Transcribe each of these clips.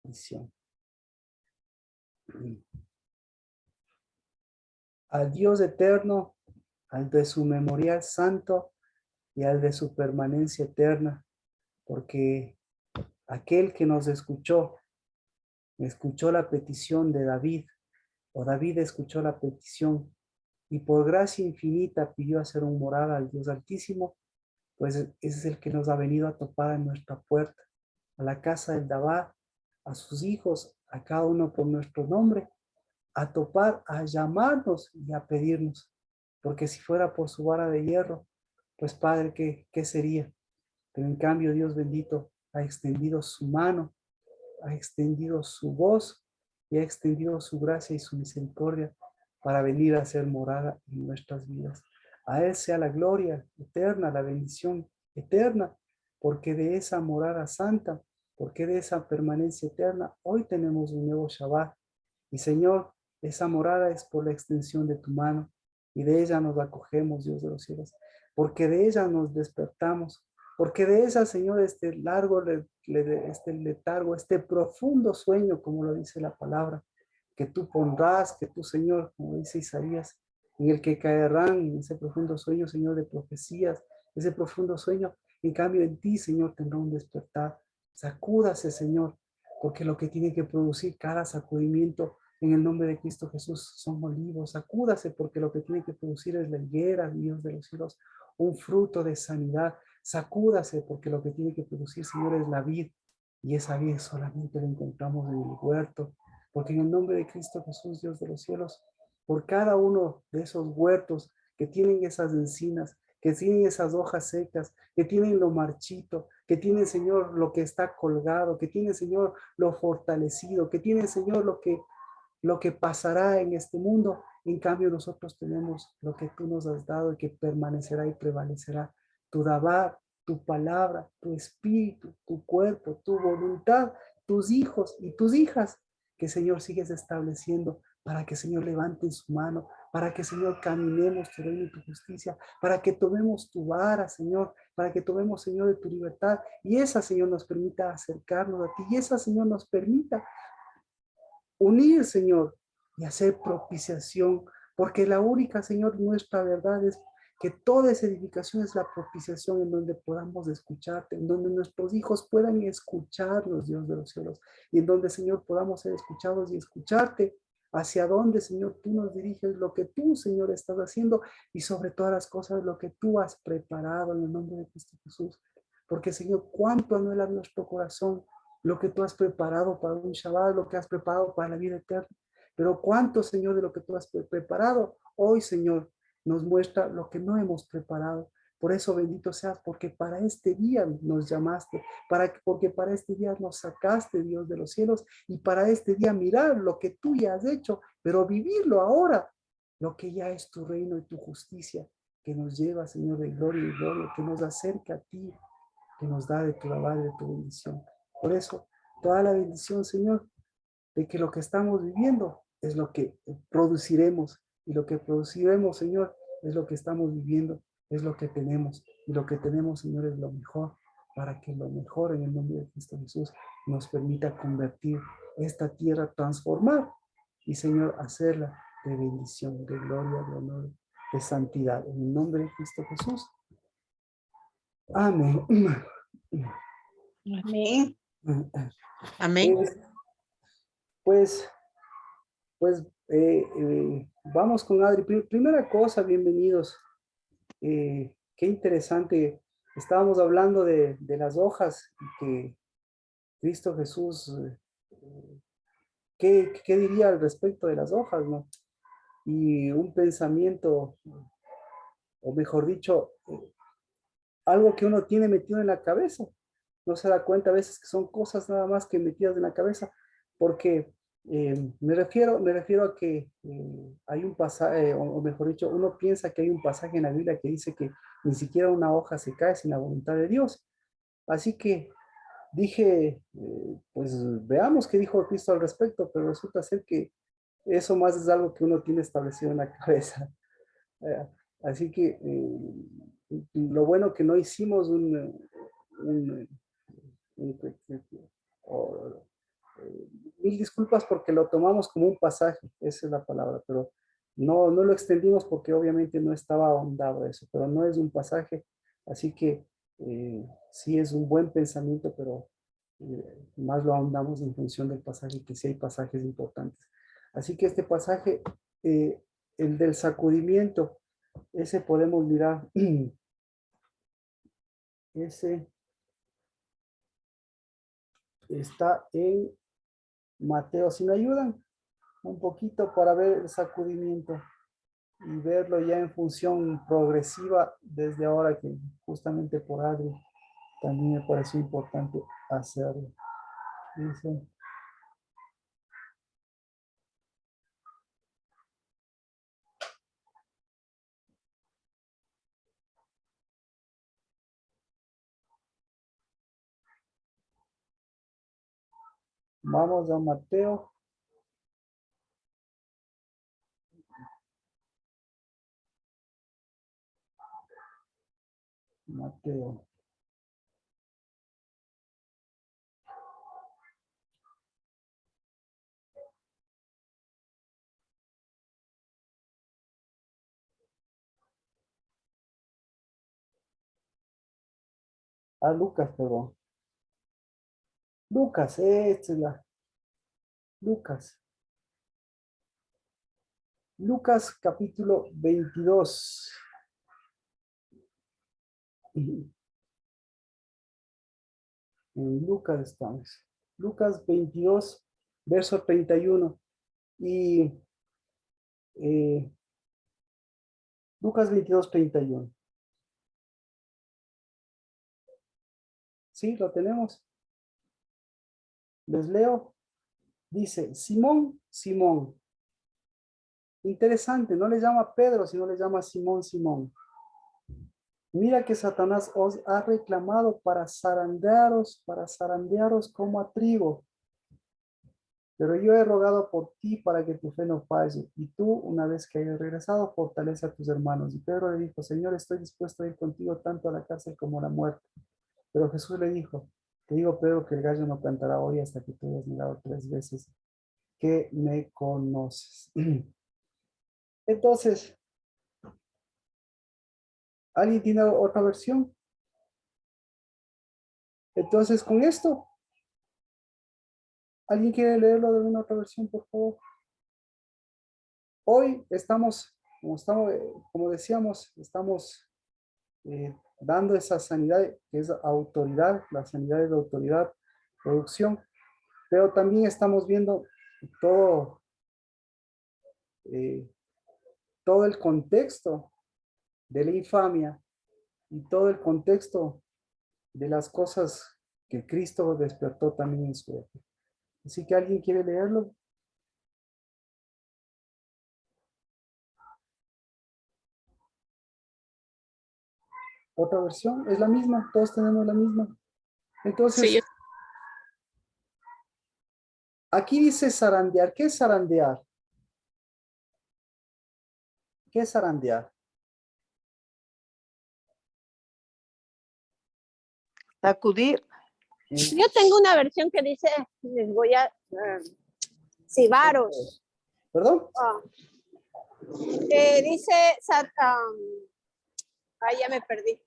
bendición. Al Dios eterno, al de su memorial santo y al de su permanencia eterna, porque aquel que nos escuchó la petición de David, o David escuchó la petición y por gracia infinita pidió hacer un morada al Dios Altísimo, pues ese es el que nos ha venido a topar en nuestra puerta, a la casa del Dabá, a sus hijos, a cada uno por nuestro nombre, a topar, a llamarnos y a pedirnos. Porque si fuera por su vara de hierro, pues Padre, ¿qué sería? Pero en cambio Dios bendito ha extendido su mano, ha extendido su voz y ha extendido su gracia y su misericordia para venir a ser morada en nuestras vidas. A Él sea la gloria eterna, la bendición eterna, porque de esa morada santa, porque de esa permanencia eterna, hoy tenemos un nuevo Shabbat. Y Señor, esa morada es por la extensión de tu mano y de ella nos acogemos, Dios de los cielos, porque de ella nos despertamos, porque de esa, Señor, este largo, este letargo, este profundo sueño, como lo dice la palabra, que tú pondrás, que tú, Señor, como dice Isaías, en el que caerán en ese profundo sueño, Señor, de profecías, ese profundo sueño, en cambio en ti, Señor, tendrá un despertar. Sacúdase, Señor, porque lo que tiene que producir cada sacudimiento en el nombre de Cristo Jesús son olivos. Sacúdase porque lo que tiene que producir es la higuera, Dios de los cielos, un fruto de sanidad. Sacúdase porque lo que tiene que producir, Señor, es la vid. Y esa vid solamente la encontramos en el huerto. Porque en el nombre de Cristo Jesús, Dios de los cielos, por cada uno de esos huertos que tienen esas encinas, que tienen esas hojas secas, que tienen lo marchito, que tienen, Señor, lo que está colgado, que tienen, Señor, lo fortalecido, que tienen, Señor, lo que pasará en este mundo. En cambio, nosotros tenemos lo que tú nos has dado y que permanecerá y prevalecerá. Tu Dabar, tu palabra, tu espíritu, tu cuerpo, tu voluntad, tus hijos y tus hijas, que Señor sigues estableciendo para que Señor levanten su mano, para que Señor caminemos tu reino y tu justicia, para que tomemos tu vara, Señor, para que tomemos, Señor, de tu libertad y esa, Señor, nos permita acercarnos a ti y esa, Señor, nos permita unir, Señor, y hacer propiciación, porque la única, Señor, nuestra verdad es que toda esa edificación es la propiciación en donde podamos escucharte, en donde nuestros hijos puedan escucharnos, Dios de los cielos, y en donde, Señor, podamos ser escuchados y escucharte hacia dónde, Señor, tú nos diriges, lo que tú, Señor, estás haciendo y sobre todas las cosas, lo que tú has preparado en el nombre de Cristo Jesús. Porque, Señor, cuánto anhela nuestro corazón lo que tú has preparado para un Shabbat, lo que has preparado para la vida eterna. Pero cuánto, Señor, de lo que tú has preparado, hoy, Señor, nos muestra lo que no hemos preparado. Por eso bendito seas, porque para este día nos llamaste, porque para este día nos sacaste, Dios de los cielos, y para este día mirar lo que tú ya has hecho, pero vivirlo ahora, lo que ya es tu reino y tu justicia, que nos lleva, Señor, de gloria y gloria, que nos acerca a ti, que nos da de tu alabanza y de tu bendición. Por eso, toda la bendición, Señor, de que lo que estamos viviendo es lo que produciremos. Y lo que produciremos, Señor, es lo que estamos viviendo, es lo que tenemos. Y lo que tenemos, Señor, es lo mejor, para que lo mejor en el nombre de Cristo Jesús nos permita convertir esta tierra, transformar y, Señor, hacerla de bendición, de gloria, de honor, de santidad. En el nombre de Cristo Jesús. Amén. Amén. Amén. Pues, pues vamos con Adri. Primera cosa, bienvenidos. Qué interesante. Estábamos hablando de las hojas y que Cristo Jesús, ¿qué diría al respecto de las hojas, no? Y un pensamiento, o mejor dicho, algo que uno tiene metido en la cabeza. No se da cuenta a veces que son cosas nada más que metidas en la cabeza, porque me refiero a que hay un pasaje, o mejor dicho, uno piensa que hay un pasaje en la Biblia que dice que ni siquiera una hoja se cae sin la voluntad de Dios. Así que dije, pues veamos qué dijo Cristo al respecto, pero resulta ser que eso más es algo que uno tiene establecido en la cabeza. Eh, Así que lo bueno que no hicimos un, o, mil disculpas porque lo tomamos como un pasaje, esa es la palabra, pero no lo extendimos porque obviamente no estaba ahondado eso, pero no es un pasaje, así que sí es un buen pensamiento, pero más lo ahondamos en función del pasaje, que sí hay pasajes importantes. Así que este pasaje, el del sacudimiento, ese podemos mirar, ese está en Mateo. Si me ayudan un poquito para ver el sacudimiento y verlo ya en función progresiva desde ahora, que justamente por Adri también me pareció importante hacerlo. Dice, vamos a Mateo. Mateo. Ah, Lucas, perdón. Lucas, esta es la. Lucas. Lucas capítulo 22. En Lucas estamos. Lucas 22, verso 31. Y Lucas 22, 31. ¿Sí? ¿Lo tenemos? Les leo. Dice, Simón, Simón. Interesante, no le llama Pedro, sino le llama Simón, Simón. Mira que Satanás os ha reclamado para zarandearos como a trigo. Pero yo he rogado por ti para que tu fe no falle. Y tú, una vez que hayas regresado, fortalece a tus hermanos. Y Pedro le dijo, Señor, estoy dispuesto a ir contigo tanto a la cárcel como a la muerte. Pero Jesús le dijo, te digo, Pedro, que el gallo no cantará hoy hasta que tú hayas negado 3 veces que me conoces. Entonces, ¿alguien tiene otra versión? Entonces, con esto, ¿alguien quiere leerlo de una otra versión, por favor? Hoy como decíamos, estamos dando esa sanidad que es autoridad, la sanidad es de autoridad, producción, pero también estamos viendo todo, eh, todo el contexto de la infamia y todo el contexto de las cosas que Cristo despertó también en su época. Así que alguien quiere leerlo. Otra versión, es la misma, todos tenemos la misma. Sí, Entonces, aquí dice zarandear. ¿Qué es zarandear? ¿Qué es zarandear? Sacudir. yo tengo una versión que dice, les voy a, Cibaros. ¿Perdón? Dice, ya me perdí.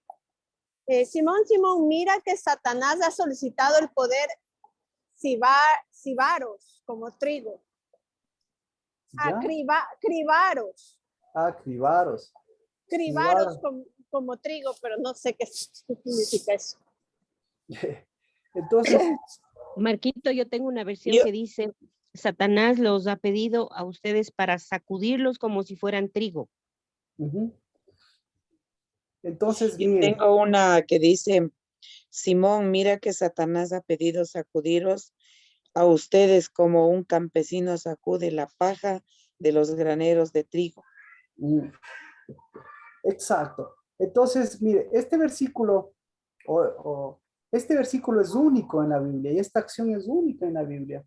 Simón, Simón, mira que Satanás ha solicitado el poder cibaros como trigo. ¿Ya? Cribaros. Cribaros. Cribaros como trigo, pero no sé qué significa eso. Entonces, Marquito, yo tengo una versión que dice, Satanás los ha pedido a ustedes para sacudirlos como si fueran trigo. Entonces, Yo mire, tengo una que dice, Simón, mira que Satanás ha pedido sacudiros a ustedes como un campesino sacude la paja de los graneros de trigo. exacto. Entonces, mire, este versículo es único en la Biblia y esta acción es única en la Biblia.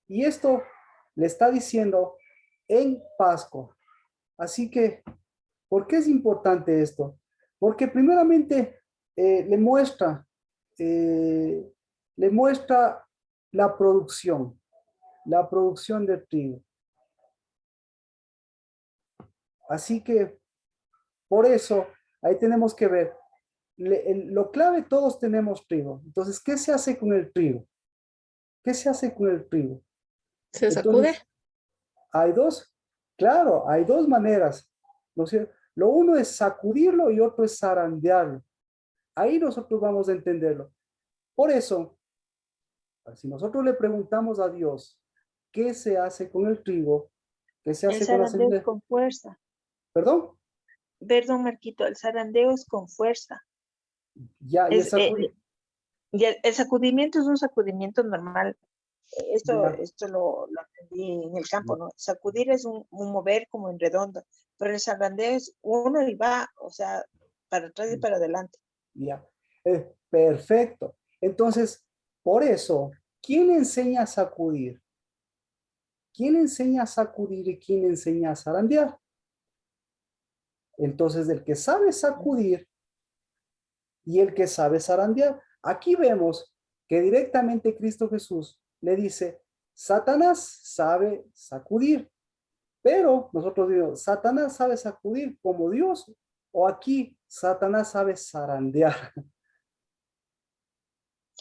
Y esto le está diciendo en Pascua. Así que, ¿por qué es importante esto? Porque primeramente le muestra la producción. la producción de trigo. Así que, por eso, ahí tenemos que ver, lo clave, todos tenemos trigo. Entonces, ¿qué se hace con el trigo? ¿Qué se hace con el trigo? ¿Se Entonces, sacude? hay dos, claro, hay dos maneras, ¿no es cierto? Lo uno es sacudirlo y otro es zarandearlo. Ahí nosotros vamos a entenderlo. Por eso, si nosotros le preguntamos a Dios, ¿qué se hace con el trigo? ¿Qué se El hace con la zarandeo es semilla? con fuerza. ¿Perdón? Perdón, Marquito, el zarandeo es con fuerza. Ya, y Es, y el sacudimiento es un sacudimiento normal. ya, Esto lo aprendí en el campo, ¿no? Sacudir es un mover como en redondo, pero el zarandeo es uno y va, o sea, para atrás y para adelante. ya. Perfecto. Entonces, por eso, ¿quién enseña a sacudir? ¿Quién enseña a sacudir y quién enseña a zarandear? Entonces, el que sabe sacudir y el que sabe zarandear. Aquí vemos que directamente Cristo Jesús le dice, Satanás sabe sacudir, pero nosotros decimos, Satanás sabe sacudir como Dios, o aquí Satanás sabe zarandear.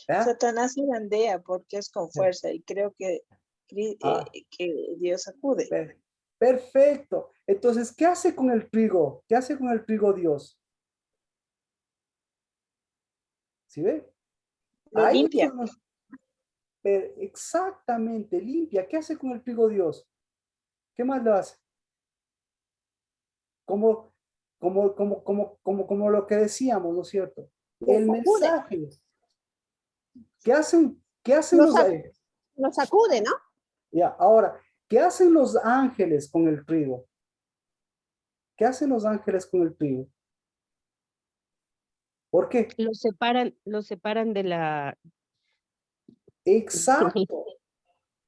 ¿Ya? Satanás zarandea porque es con fuerza y creo que Ah, Dios sacude. perfecto. Entonces, ¿qué hace con el trigo? ¿Qué hace con el trigo Dios? ¿Sí ve? Lo Ahí limpia. exactamente, limpia. ¿Qué hace con el trigo Dios? ¿Qué más lo hace? Como, como lo que decíamos, ¿no es cierto? Lo El sacude, mensaje. ¿Qué hacen lo, los... lo sacude, ¿no? ya, ahora, ¿qué hacen los ángeles con el trigo? ¿Qué hacen los ángeles con el trigo? ¿Por qué? Los separan de la... Exacto.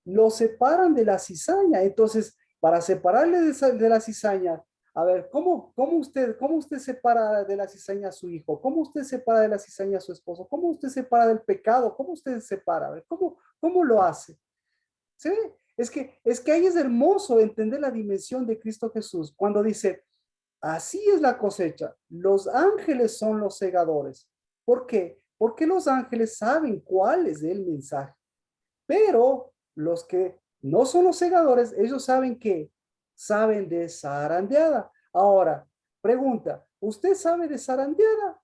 Lo separan de la cizaña. Entonces, para separarle de la cizaña, a ver, cómo usted separa de la cizaña a su hijo? ¿Cómo usted separa de la cizaña a su esposo? ¿Cómo usted separa del pecado? ¿Cómo usted separa? A ver, ¿cómo lo hace? ¿Sí? Es que ahí es hermoso entender la dimensión de Cristo Jesús cuando dice, así es la cosecha, los ángeles son los segadores. ¿Por qué? Porque los ángeles saben cuál es el mensaje, pero los que no son los segadores, ellos saben de zarandeada. Ahora, pregunta, ¿usted sabe de zarandeada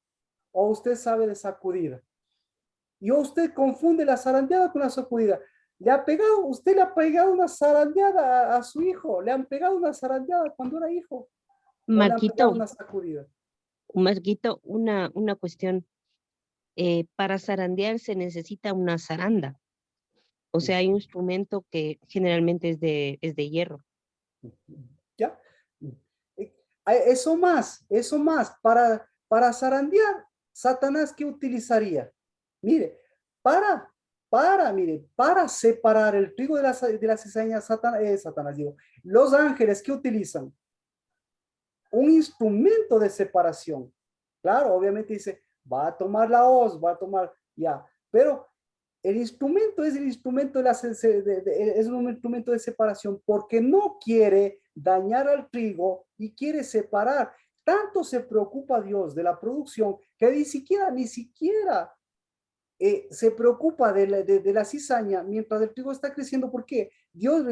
o usted sabe de sacudida? Y usted confunde la zarandeada con la sacudida. Usted le ha pegado una zarandeada a su hijo, le han pegado una zarandeada cuando era hijo, o le han pegado Marquito, una sacudida. Marquito, una cuestión. Para zarandear se necesita una zaranda. O sea, hay un instrumento que generalmente es de hierro. ¿Ya? Eso más, para zarandear, Satanás, ¿qué utilizaría? Mire, para, para separar el trigo de la cizaña, Satanás, digo, los ángeles, ¿qué utilizan? Un instrumento de separación. Claro, obviamente dice, va a tomar la hoz, va a tomar, ya, pero el instrumento es el instrumento es un instrumento de separación porque no quiere dañar al trigo y quiere separar. Tanto se preocupa Dios de la producción que ni siquiera se preocupa de la cizaña mientras el trigo está creciendo. ¿Por qué? Dios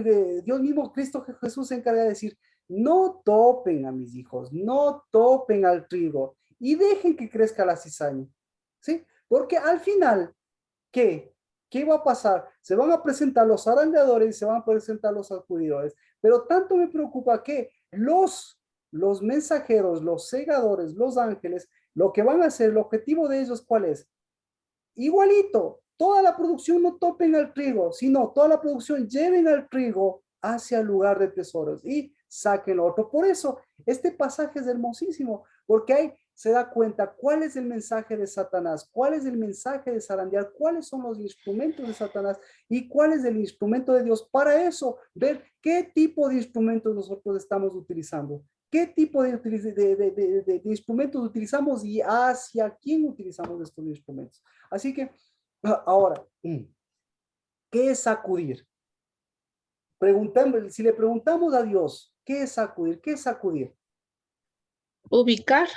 mismo, Cristo Jesús se encarga de decir, no topen a mis hijos, no topen al trigo y dejen que crezca la cizaña. ¿Sí? Porque al final, ¿qué? ¿Qué va a pasar? Se van a presentar los zarandeadores y se van a presentar los sacudidores. Pero tanto me preocupa que los mensajeros, los segadores, los ángeles, lo que van a hacer, el objetivo de ellos, ¿cuál es? Igualito, toda la producción no topen al trigo, sino toda la producción lleven al trigo hacia el lugar de tesoros y saquen otro. Por eso, este pasaje es hermosísimo, porque ahí se da cuenta cuál es el mensaje de Satanás, cuál es el mensaje de zarandear, cuáles son los instrumentos de Satanás y cuál es el instrumento de Dios. Para eso, ver qué tipo de instrumentos nosotros estamos utilizando, qué tipo de instrumentos utilizamos y hacia quién utilizamos estos instrumentos. Así que, ahora, ¿qué es sacudir? si le preguntamos a Dios, ¿qué es sacudir? ¿Qué es sacudir? Ubicar.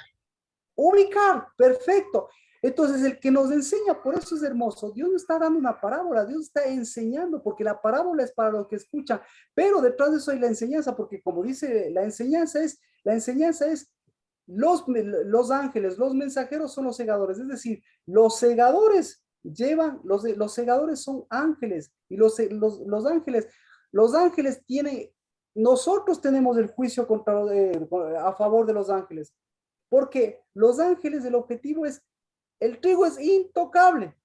Ubicar, perfecto. Entonces, el que nos enseña, por eso es hermoso, Dios no está dando una parábola, Dios está enseñando, porque la parábola es para los que escuchan, pero detrás de eso hay la enseñanza, porque como dice, la enseñanza es los ángeles, los mensajeros son los segadores, es decir, los segadores llevan, los segadores son ángeles, y los ángeles tienen, nosotros tenemos el juicio a favor de los ángeles, porque los ángeles, el objetivo es, el trigo es intocable.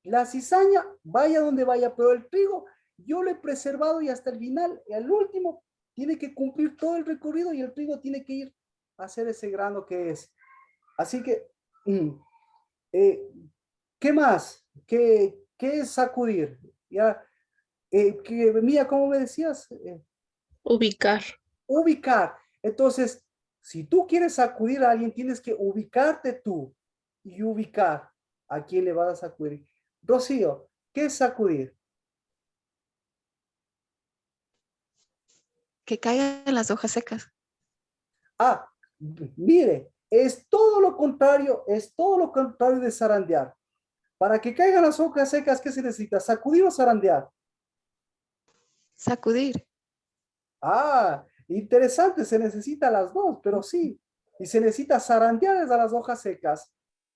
La cizaña, vaya donde vaya, pero el trigo yo lo he preservado y hasta el final, al último, tiene que cumplir todo el recorrido y el trigo tiene que ir a hacer ese grano que es. Así que, ¿qué más? ¿Qué es sacudir? Ya, mira, ¿cómo me decías? Ubicar. Ubicar. Entonces, si tú quieres sacudir a alguien, tienes que ubicarte tú y ubicar a quién le vas a sacudir. Rocío, ¿qué es sacudir? Que caigan las hojas secas. Ah, mire, es todo lo contrario de zarandear. Para que caigan las hojas secas, ¿qué se necesita? ¿Sacudir o zarandear? Sacudir. Ah, interesante, se necesita las dos, pero sí. Y se necesita zarandear a las hojas secas,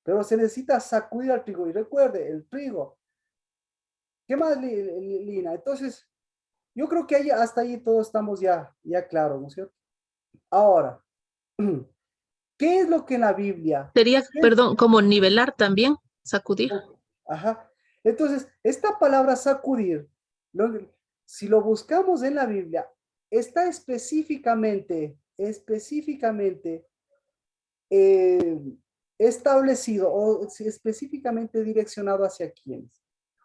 pero se necesita sacudir al trigo. Y recuerde, el trigo. ¿Qué más, Lina? Entonces, yo creo que hasta ahí todos estamos ya claros, ¿no es cierto? Ahora, ¿qué es lo que en la Biblia? Sería, perdón, como nivelar también, sacudir. Ajá. Entonces, esta palabra sacudir, si lo buscamos en la Biblia, está específicamente establecido o específicamente direccionado hacia quiénes.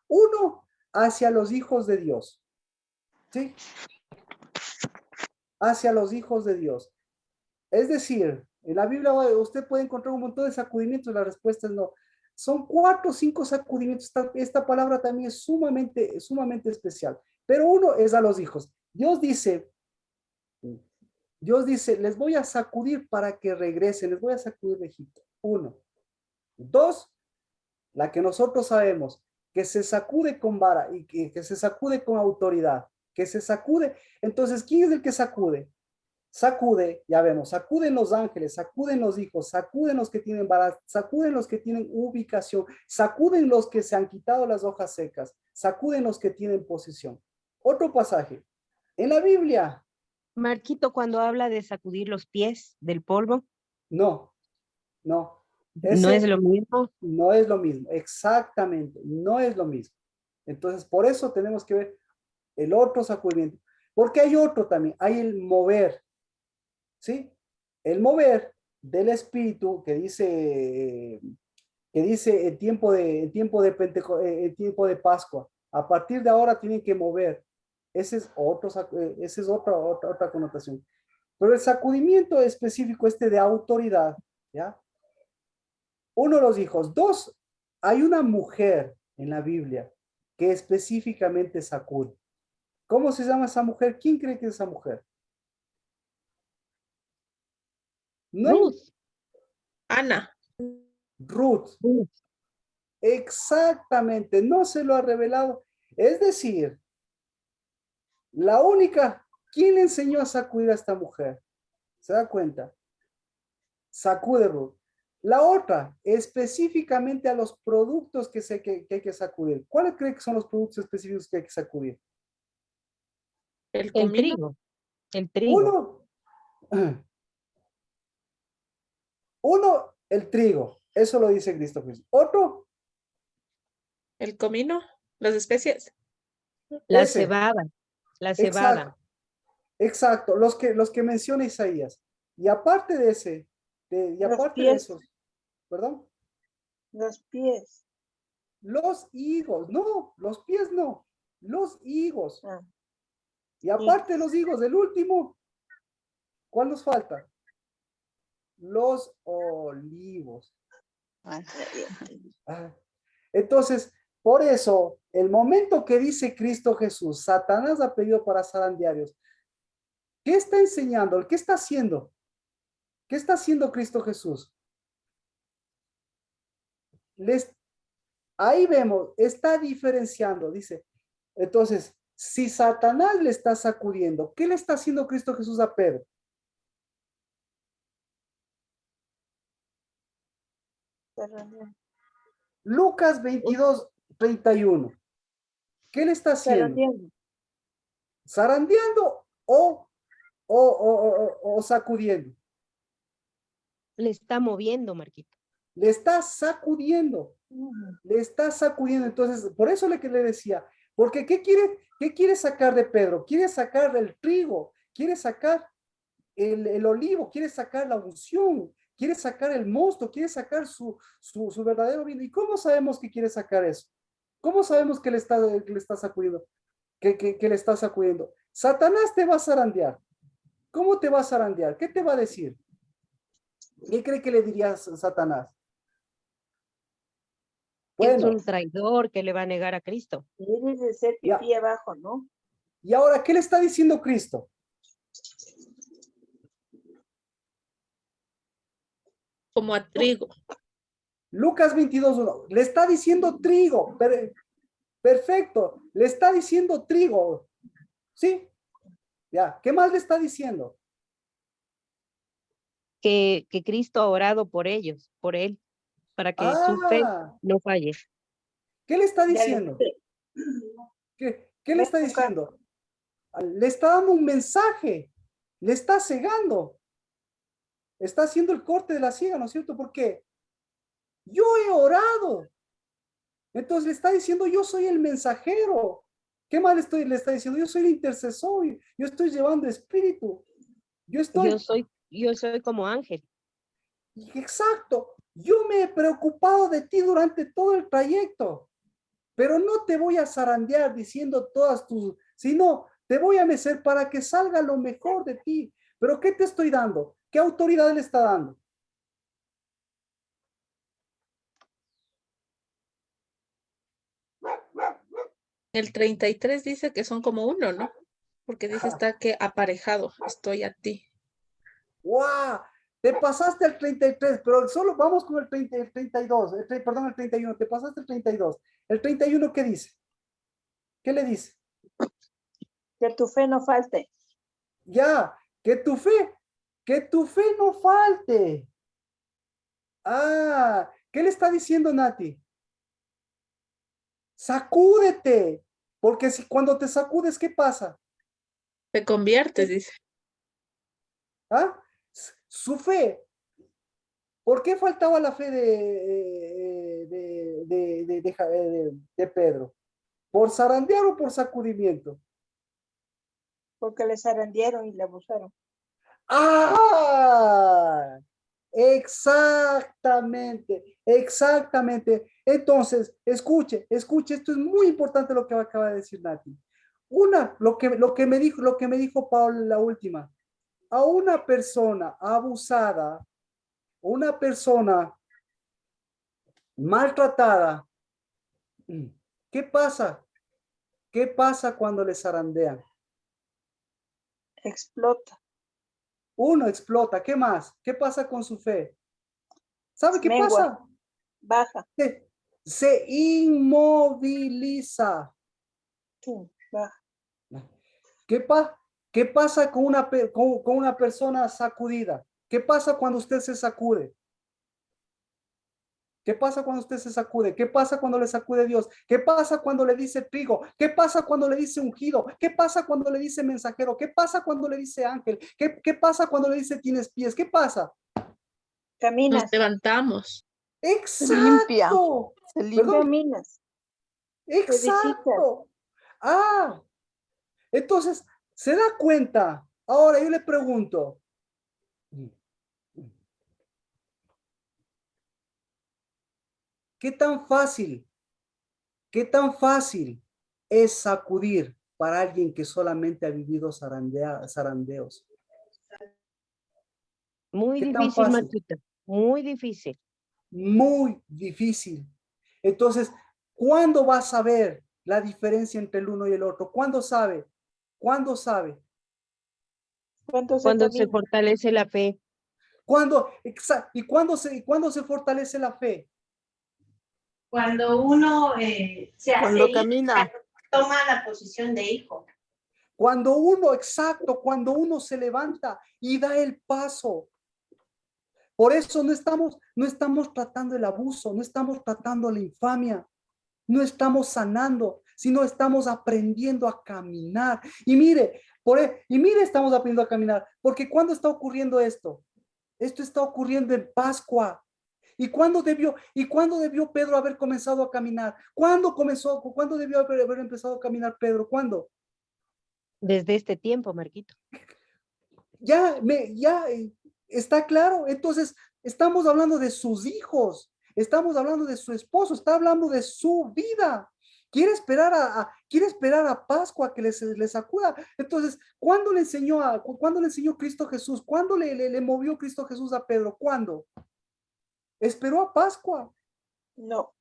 Uno, hacia los hijos de Dios. ¿Sí? Hacia los hijos de Dios. Es decir, en la Biblia usted puede encontrar un montón de sacudimientos, la respuesta es no. Son 4 o 5 sacudimientos. Esta palabra también es sumamente especial. Pero uno es a los hijos. Dios dice, les voy a sacudir para que regresen, les voy a sacudir de Egipto. 1. 2, la que nosotros sabemos, que se sacude con vara y que se sacude con autoridad, que se sacude. Entonces, ¿quién es el que sacude? Sacude, ya vemos, sacuden los ángeles, sacuden los hijos, sacuden los que tienen varas, sacuden los que tienen ubicación, sacuden los que se han quitado las hojas secas, sacuden los que tienen posición. Otro pasaje. En la Biblia. Marquito, cuando habla de sacudir los pies del polvo. No. No es lo mismo. No es lo mismo, exactamente, no es lo mismo. Entonces, por eso tenemos que ver el otro sacudimiento. Porque hay otro también, hay el mover. ¿Sí? El mover del espíritu que dice el tiempo de Pascua. A partir de ahora tienen que mover. Esa es otra connotación. Pero el sacudimiento específico de autoridad, ¿ya? 1, los hijos. 2, hay una mujer en la Biblia que específicamente sacude. ¿Cómo se llama esa mujer? ¿Quién cree que es esa mujer? No. Ruth. Ana. Ruth. Exactamente, no se lo ha revelado. Es decir, la única, ¿quién le enseñó a sacudir a esta mujer? ¿Se da cuenta? Sacude Ruth. La otra, específicamente a los productos que hay que sacudir. ¿Cuáles cree que son los productos específicos que hay que sacudir? El trigo. El trigo. Uno, el trigo. Eso lo dice Cristo Jesús. Otro. El comino, las especies. La cebada. La cebada. Exacto. Los que menciona Isaías. Y aparte de ese, de esos, ¿perdón? Los pies. Los higos, no, los pies no, los higos. Ah. Y aparte de los higos, el último, ¿cuál nos falta? Los olivos. Ah. Entonces, Por eso, el momento que dice Cristo Jesús, Satanás ha pedido para zarandearlos. ¿Qué está enseñando? ¿Qué está haciendo? ¿Qué está haciendo Cristo Jesús? Ahí vemos, está diferenciando, dice. Entonces, si Satanás le está sacudiendo, ¿qué le está haciendo Cristo Jesús a Pedro? Lucas 22:31. ¿Qué le está haciendo? ¿Zarandeando o sacudiendo? Le está moviendo, Marquito. Le está sacudiendo. Le está sacudiendo. Entonces, por eso le decía, porque ¿qué quiere sacar de Pedro? Quiere sacar el trigo, quiere sacar el olivo, quiere sacar la unción, quiere sacar el mosto, quiere sacar su verdadero vino. ¿Y cómo sabemos que quiere sacar eso? ¿Cómo sabemos que le está sacudiendo? Que le está sacudiendo. Satanás te va a zarandear. ¿Cómo te va a zarandear? ¿Qué te va a decir? ¿Qué cree que le diría Satanás? Es Bueno, un traidor que le va a negar a Cristo. Debes de ser Ya. pipí abajo, ¿no? y ahora, ¿qué le está diciendo Cristo? Como a trigo. Lucas 22:1. Le está diciendo trigo. Perfecto. Le está diciendo trigo. ¿Sí? Ya. ¿Qué más le está diciendo? Que Cristo ha orado por ellos, por él, para que su fe Ah, no falle. ¿qué le está Ya le diciendo? puse. ¿Qué le está Ven acá. diciendo? Le está dando un mensaje. Le está cegando. Está haciendo el corte de la ciega, ¿no es cierto? ¿Por qué? Yo he orado. Entonces le está diciendo, yo soy el mensajero. ¿Qué más le está diciendo? Yo soy el intercesor. Yo estoy llevando espíritu. Yo estoy, Yo soy como ángel. exacto. Yo me he preocupado de ti durante todo el trayecto, pero no te voy a zarandear diciendo todas tus, sino te voy a mecer para que salga lo mejor de ti. Pero ¿qué te estoy dando? ¿Qué autoridad le está dando? El 33 dice que son como uno, ¿no? Porque dice está que aparejado, estoy a ti. ¡Wow! Te pasaste el 33, pero solo vamos con el 32, perdón, el 31, te pasaste el 32. ¿El 31 qué dice? ¿Qué le dice? Que tu fe no falte. Ya, que tu fe no falte. Ah, ¿qué le está diciendo Nati? Sacúdete, porque si cuando te sacudes, ¿qué pasa? Te conviertes, dice. ¿Ah? Su fe. ¿Por qué faltaba la fe de Pedro? ¿Por zarandear o por sacudimiento? Porque les arrendieron y le abusaron. ¡Ah! Exactamente, exactamente. Entonces, escuche, esto es muy importante lo que acaba de decir Nati. Lo que me dijo Paul la última, a una persona abusada, una persona maltratada, ¿qué pasa? ¿Qué pasa cuando le zarandean? Explota. Uno explota, ¿qué más? ¿Qué pasa con su fe? ¿Sabe qué Mengua. pasa? Baja. Se inmoviliza. Sí, baja. ¿Qué pasa con una persona sacudida? ¿Qué pasa cuando usted se sacude? ¿Qué pasa cuando usted se sacude? ¿Qué pasa cuando le sacude Dios? ¿Qué pasa cuando le dice trigo? ¿Qué pasa cuando le dice ungido? ¿Qué pasa cuando le dice mensajero? ¿Qué pasa cuando le dice ángel? ¿Qué pasa cuando le dice tienes pies? ¿Qué pasa? Caminas. Nos levantamos. limpia. ¡Exacto! Se limpia. Perdón, Caminas. exacto. Ah, entonces, ¿se da cuenta? Ahora yo le pregunto, ¿qué tan fácil es sacudir para alguien que solamente ha vivido zarandeos? Muy ¿Qué tan difícil, fácil? Marquito. Muy difícil. Muy difícil. Entonces, ¿Cuándo va a saber la diferencia entre el uno y el otro? ¿Cuándo sabe? ¿Cuándo sabe? Cuando se Cuando se camina. fortalece la fe. ¿Y cuándo se fortalece la fe? Cuando uno se hace Cuando hijo, camina. toma la posición de hijo. Cuando uno se levanta y da el paso. Por eso no estamos tratando el abuso, no estamos tratando la infamia, no estamos sanando, sino estamos aprendiendo a caminar. Y mire, estamos aprendiendo a caminar, porque ¿cuándo está ocurriendo esto? Esto está ocurriendo en Pascua. ¿Y cuándo debió Pedro haber comenzado a caminar? ¿Cuándo debió haber empezado a caminar Pedro? ¿Cuándo? Desde este tiempo, Marquito. Ya está claro. Entonces, estamos hablando de sus hijos, estamos hablando de su esposo, está hablando de su vida. Quiere esperar a Pascua que les acuda. Entonces, ¿cuándo le enseñó Cristo Jesús? ¿Cuándo le movió Cristo Jesús a Pedro? ¿Cuándo? ¿Esperó a Pascua? No.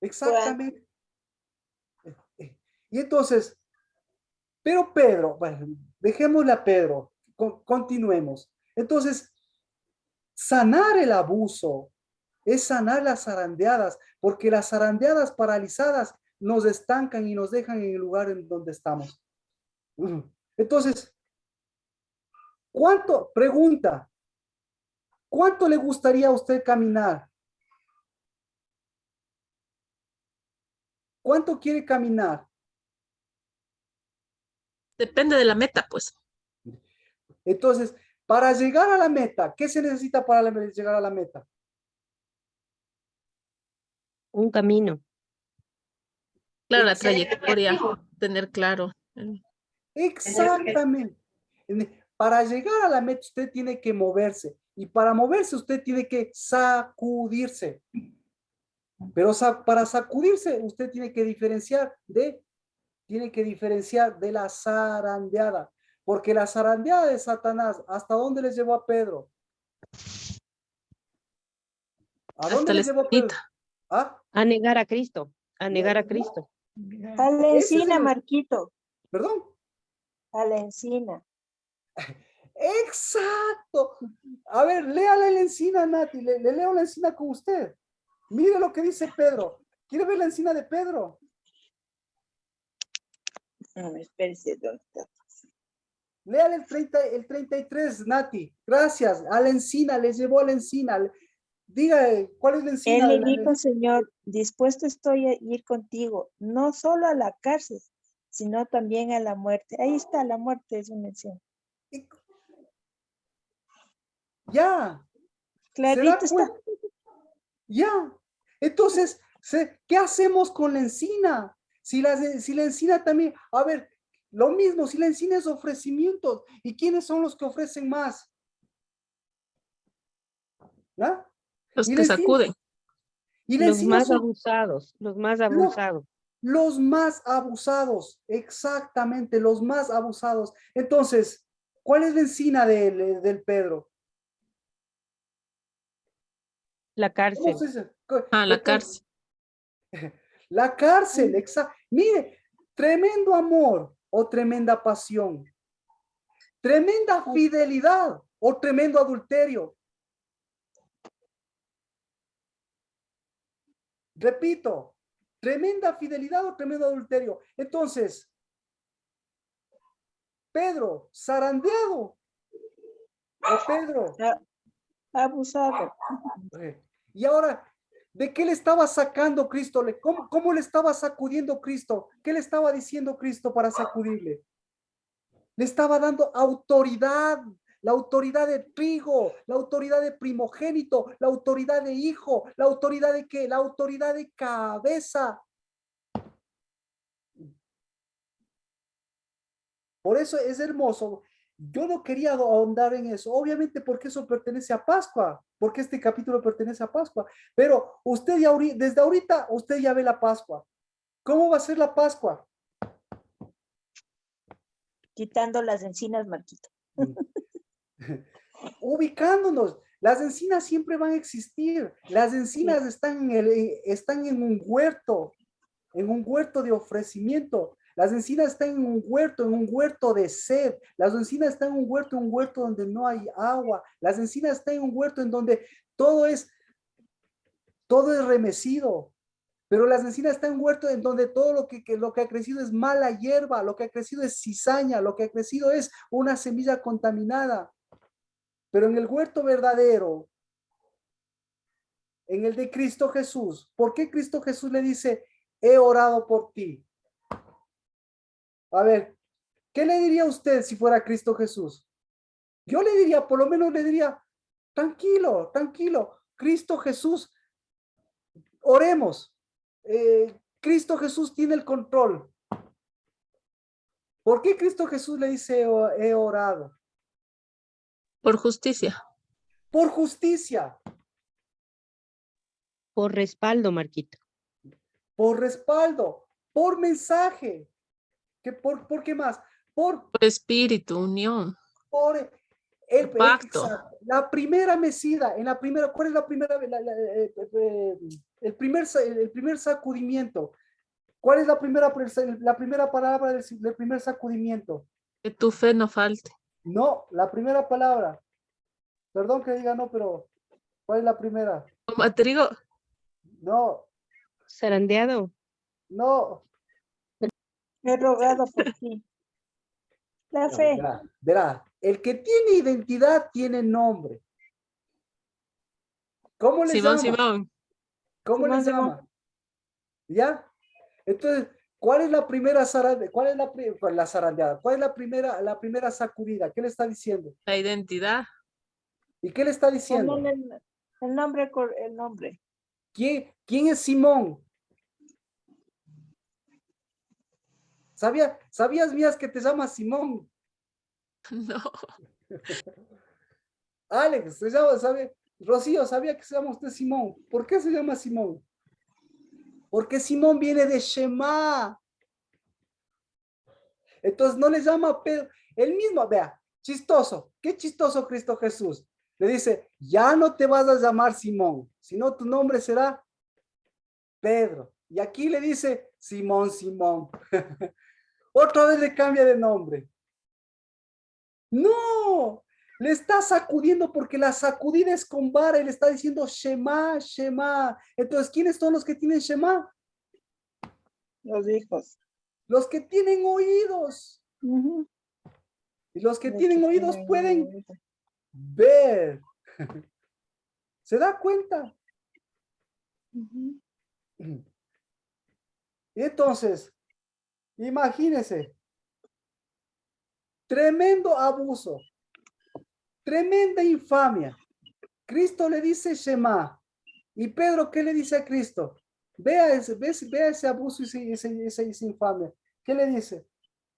Exactamente. Y entonces, pero Pedro, bueno, dejémosle a Pedro, continuemos. Entonces, sanar el abuso es sanar las zarandeadas, porque las zarandeadas paralizadas nos estancan y nos dejan en el lugar en donde estamos. Entonces, ¿cuánto le gustaría a usted caminar? ¿Cuánto quiere caminar? Depende de la meta, pues. Entonces, para llegar a la meta, ¿qué se necesita para llegar a la meta? Un camino. Claro, la trayectoria, tener claro. Exactamente. Para llegar a la meta usted tiene que moverse y para moverse usted tiene que sacudirse. Pero para sacudirse usted tiene que diferenciar de la zarandeada, porque la zarandeada de Satanás, ¿hasta dónde les llevó a Pedro? ¿A dónde les llevó a Pedro? ¿Ah? A negar a Cristo. A negar a Cristo. A la encina, Marquito. ¿Perdón? A la encina. Exacto. A ver, léale la encina, Nati. Le leo la encina con usted. Mire lo que dice Pedro. ¿Quiere ver la encina de Pedro? No, espérese, ¿dónde está? Léale el 33, Nati. Gracias. A la encina, les llevó a la encina. Diga, ¿cuál es la encina? Él le dijo, Señor, dispuesto estoy a ir contigo, no solo a la cárcel, sino también a la muerte. Ahí está, la muerte es una encina. Ya. Clarito está. Ya. Entonces, ¿qué hacemos con la encina? Si la encina también, a ver, lo mismo, si la encina es ofrecimientos, ¿y quiénes son los que ofrecen más? ¿Ya? Los que sacuden. Y la Los encina más son abusados, los más abusados. los más abusados, exactamente, los más abusados. Entonces, ¿cuál es la encina del Pedro? La cárcel. La cárcel. La cárcel, exacto. Mire, tremendo amor o tremenda pasión. Tremenda fidelidad o tremendo adulterio. Repito, tremenda fidelidad o tremendo adulterio. Entonces, Pedro, zarandeado. O Pedro. Abusado. Y ahora, ¿de qué le estaba sacando Cristo? ¿Cómo le estaba sacudiendo Cristo? ¿Qué le estaba diciendo Cristo para sacudirle? Le estaba dando autoridad, la autoridad de trigo, la autoridad de primogénito, la autoridad de hijo, la autoridad de qué, la autoridad de cabeza. Por eso es hermoso. Yo no quería ahondar en eso, obviamente porque eso pertenece a Pascua, porque este capítulo pertenece a Pascua, pero usted ya desde ahorita, usted ya ve la Pascua. ¿Cómo va a ser la Pascua? Quitando las encinas, Marquito. Ubicándonos. Las encinas siempre van a existir. Las encinas están en un huerto de ofrecimiento. Las encinas están en un huerto de sed. Las encinas están en un huerto donde no hay agua. Las encinas están en un huerto en donde todo es remecido. Pero las encinas están en un huerto en donde todo lo que ha crecido es mala hierba, lo que ha crecido es cizaña, lo que ha crecido es una semilla contaminada. Pero en el huerto verdadero, en el de Cristo Jesús, ¿por qué Cristo Jesús le dice, he orado por ti? A ver, ¿qué le diría a usted si fuera Cristo Jesús? Yo le diría, por lo menos le diría, tranquilo, tranquilo, Cristo Jesús, oremos. Cristo Jesús tiene el control. ¿Por qué Cristo Jesús le dice, he orado? Por justicia. Por justicia. Por respaldo, Marquito. Por respaldo, por mensaje. ¿Por qué más? Por espíritu, unión. Por Pacto. exacto. La primera mesida, ¿cuál es la primera? El primer sacudimiento. ¿Cuál es la primera palabra del primer sacudimiento? Que tu fe no falte. No, la primera palabra. Perdón que diga no, pero ¿cuál es la primera? Como trigo. No, Zarandeado. no. He rogado por ti. La fe. Verá, el que tiene identidad tiene nombre. ¿Cómo les Simón, llama? Simón. ¿Cómo Simón, les Simón. llama? ¿Ya? Entonces, ¿cuál es la primera zarandeada? ¿Cuál es la zarandeada? ¿Cuál es la primera sacudida? ¿Qué le está diciendo? La identidad. ¿Y qué le está diciendo? Ponle el nombre. ¿Quién es Simón? ¿Sabías, Mías, que te llamas Simón? No. Alex, Rocío, ¿sabía que se llama usted Simón? ¿Por qué se llama Simón? Porque Simón viene de Shema. Entonces no le llama Pedro. Él mismo, vea, chistoso. Qué chistoso Cristo Jesús. Le dice, ya no te vas a llamar Simón, sino tu nombre será Pedro. Y aquí le dice, Simón, Simón. Otra vez le cambia de nombre. No, le está sacudiendo porque la sacudida es con vara y le está diciendo Shema, Shema. Entonces, ¿quiénes son los que tienen Shema? Los hijos. Los que tienen oídos. Ujú. Y los que Los tienen que oídos tienen pueden oídos. ver. ¿Se da cuenta? Ujú. Y entonces, imagínense, tremendo abuso, tremenda infamia. Cristo le dice Shema. ¿Y Pedro qué le dice a Cristo? Vea ese abuso y esa infamia. ¿Qué le dice?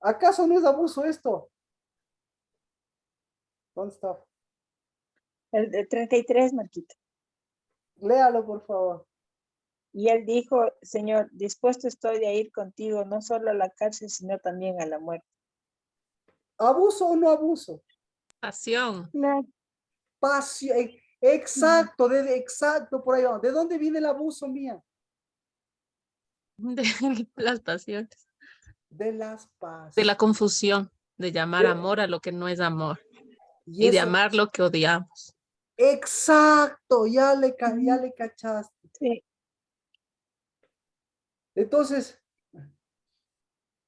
¿Acaso no es abuso esto? ¿Dónde está? El de 33, Marquito. Léalo, por favor. Y él dijo, Señor, dispuesto estoy a ir contigo, no solo a la cárcel, sino también a la muerte. ¿Abuso o no abuso? Pasión. Pasión. Exacto, exacto, por ahí va. ¿De dónde viene el abuso, Mía? De las pasiones. De las pasiones. De la confusión. De llamar amor a lo que no es amor. Y de eso, amar lo que odiamos. exacto, ya le cachaste. Sí. Entonces,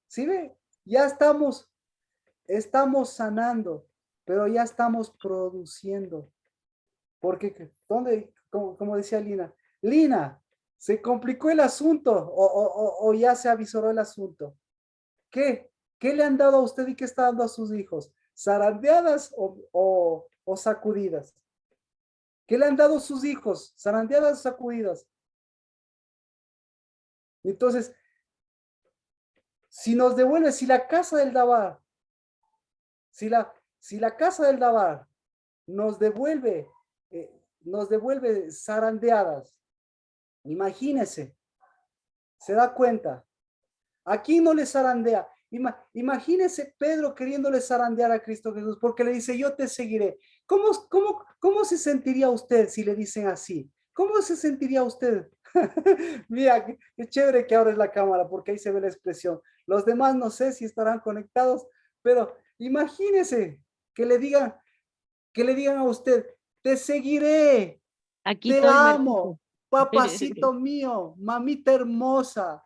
¿sí ve? Ya estamos sanando, pero ya estamos produciendo. Porque, ¿dónde? Como decía Lina, ¿se complicó el asunto o ya se avisoró el asunto? ¿Qué le han dado a usted y qué está dando a sus hijos? ¿Zarandeadas o sacudidas? ¿Qué le han dado a sus hijos? ¿Zarandeadas o sacudidas? Entonces, si la casa del Dabar, si la casa del Dabar nos devuelve zarandeadas, imagínese, se da cuenta, aquí no le zarandea, Imagínese Pedro queriéndole zarandear a Cristo Jesús porque le dice, yo te seguiré. ¿Cómo se sentiría usted si le dicen así? ¿Cómo se sentiría usted? Mira, qué chévere que abres la cámara porque ahí se ve la expresión. Los demás no sé si estarán conectados, pero imagínese que le digan a usted, te seguiré, Aquí te estoy, amo, Marquito. papacito mío, mamita hermosa,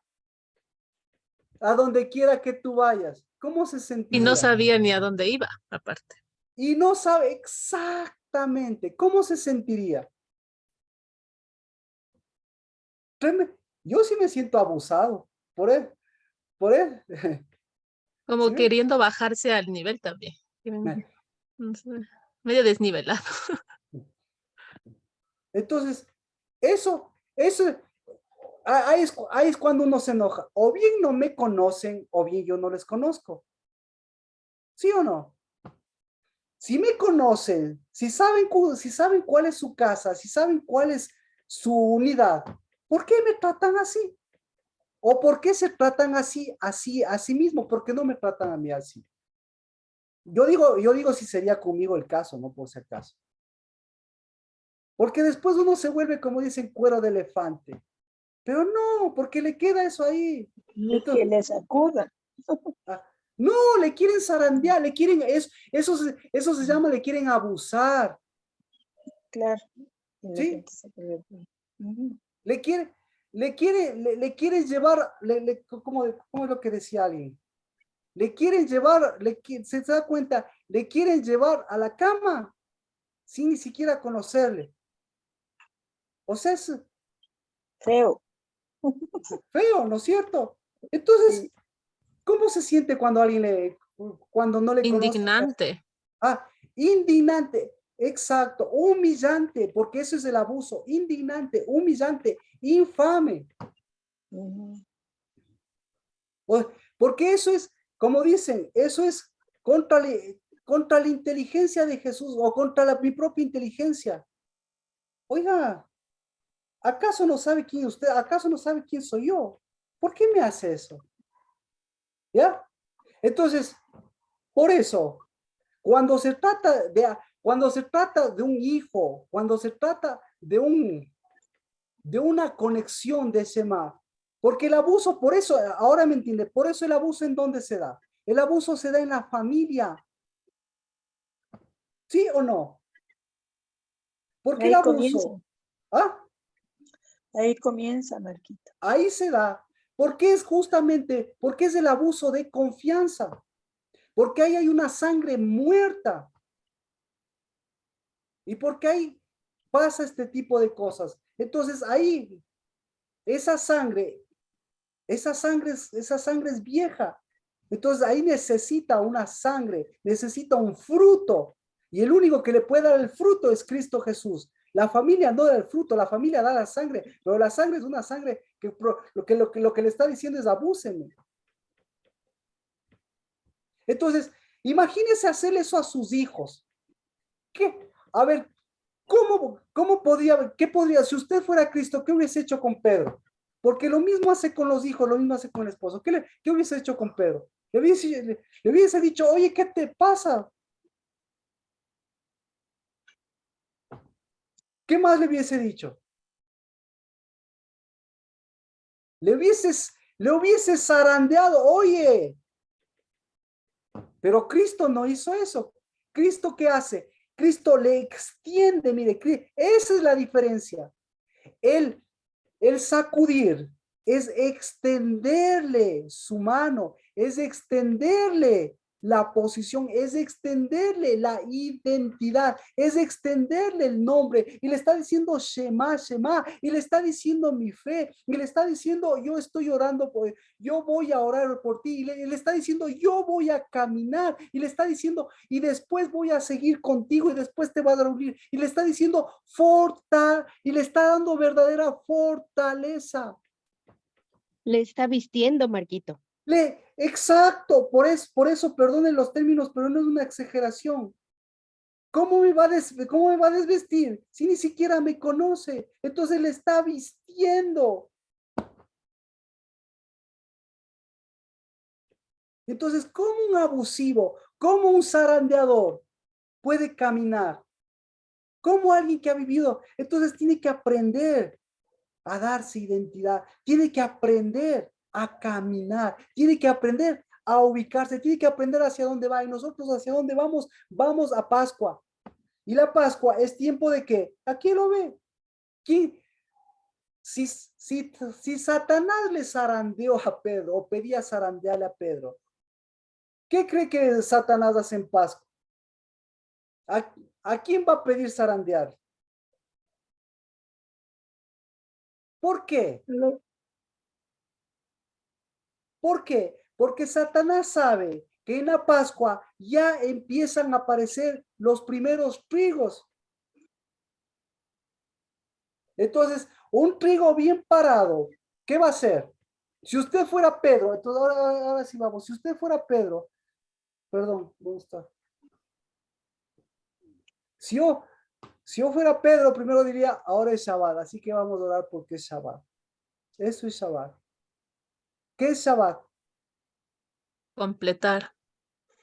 a donde quiera que tú vayas. ¿Cómo se Y no sentiría? sabía ni a dónde iba, aparte. Y no sabe exactamente cómo se sentiría. Créeme, yo sí me siento abusado por él, por él. Como ¿Sí? queriendo bajarse al nivel también. No sé, medio desnivelado. Entonces, eso, ahí es cuando uno se enoja. O bien no me conocen, o bien yo no les conozco. ¿Sí o no? Si me conocen, si saben cuál es su casa, si saben cuál es su unidad, ¿por qué me tratan así? ¿O por qué se tratan a sí mismo? ¿Por qué no me tratan a mí así? Yo digo si sería conmigo el caso, no por si acaso. Porque después uno se vuelve, como dicen, cuero de elefante. Pero no, porque le queda eso ahí. Y que Entonces, le sacuda. no, le quieren zarandear, eso se llama, le quieren abusar, Claro. Y la ¿sí? gente se cree. Ujú. Le quieren llevar, ¿cómo es lo que decía alguien? Le quieren llevar, se da cuenta, le quieren llevar a la cama sin ni siquiera conocerle. O sea, es Feo. feo, ¿no es cierto? Entonces, Sí. ¿cómo se siente cuando no le conoce? Indignante. Ah, indignante, exacto, humillante, porque eso es el abuso, indignante, humillante, infame. Ujú. Porque eso es, como dicen, eso es contra la inteligencia de Jesús o contra mi propia inteligencia. Oiga, ¿acaso no sabe quién usted? ¿Acaso no sabe quién soy yo? ¿Por qué me hace eso? ¿Ya? Entonces, por eso, cuando se trata de un hijo, cuando se trata de una conexión de ese mar, porque el abuso, por eso, ahora me entiende, por eso el abuso en dónde se da. El abuso se da en la familia, ¿sí o no? Porque el Ahí comienza. abuso, ¿ah? Ahí comienza, Marquito. Ahí se da, porque es el abuso de confianza, porque ahí hay una sangre muerta y porque ahí pasa este tipo de cosas. Entonces ahí, esa sangre, esa sangre es vieja. Entonces ahí necesita una sangre, necesita un fruto. Y el único que le puede dar el fruto es Cristo Jesús. La familia no da el fruto, la familia da la sangre, pero la sangre es una sangre que lo que le está diciendo es abúsenme. Entonces, imagínese hacerle eso a sus hijos. ¿Qué? A ver, qué podría, si usted fuera Cristo, qué hubiese hecho con Pedro? Porque lo mismo hace con los hijos, lo mismo hace con el esposo. ¿Qué hubiese hecho con Pedro? Le hubiese dicho, oye, ¿qué te pasa? ¿Qué más le hubiese dicho? Le hubieses zarandeado, oye, pero Cristo no hizo eso. ¿Cristo qué hace? Cristo le extiende, mire, esa es la diferencia. El, el sacudir es extenderle su mano, es extenderle la posición, es extenderle la identidad, es extenderle el nombre y le está diciendo Shema, Shema, y le está diciendo mi fe, y le está diciendo yo estoy orando yo voy a orar por ti, y le está diciendo yo voy a caminar, y le está diciendo y después voy a seguir contigo y después te va a dar un y le está diciendo y le está dando verdadera fortaleza. Le está vistiendo, Marquito. Exacto, por eso, perdonen los términos, pero no es una exageración. ¿Cómo me va a desvestir si ni siquiera me conoce? Entonces le está vistiendo. Entonces, ¿cómo un abusivo, cómo un zarandeador puede caminar? ¿Cómo alguien que ha vivido? Entonces tiene que aprender a darse identidad, tiene que aprender a caminar, tiene que aprender a ubicarse, tiene que aprender hacia dónde va. Y nosotros hacia dónde vamos, vamos a Pascua. Y la Pascua es tiempo de qué. Aquí lo ve. ¿Quién? Si Satanás le zarandeó a Pedro o pedía zarandearle a Pedro, ¿qué cree que Satanás hace en Pascua? ¿A quién va a pedir zarandear? ¿Por qué? ¿Por qué? Porque Satanás sabe que en la Pascua ya empiezan a aparecer los primeros trigos. Entonces, un trigo bien parado, ¿qué va a hacer? Si usted fuera Pedro, entonces ahora sí vamos, si usted fuera Pedro, perdón, ¿dónde está? Si yo fuera Pedro, primero diría, ahora es Shabbat, así que vamos a orar porque es Shabbat. Eso es Shabbat. ¿Qué es Shabbat? Completar.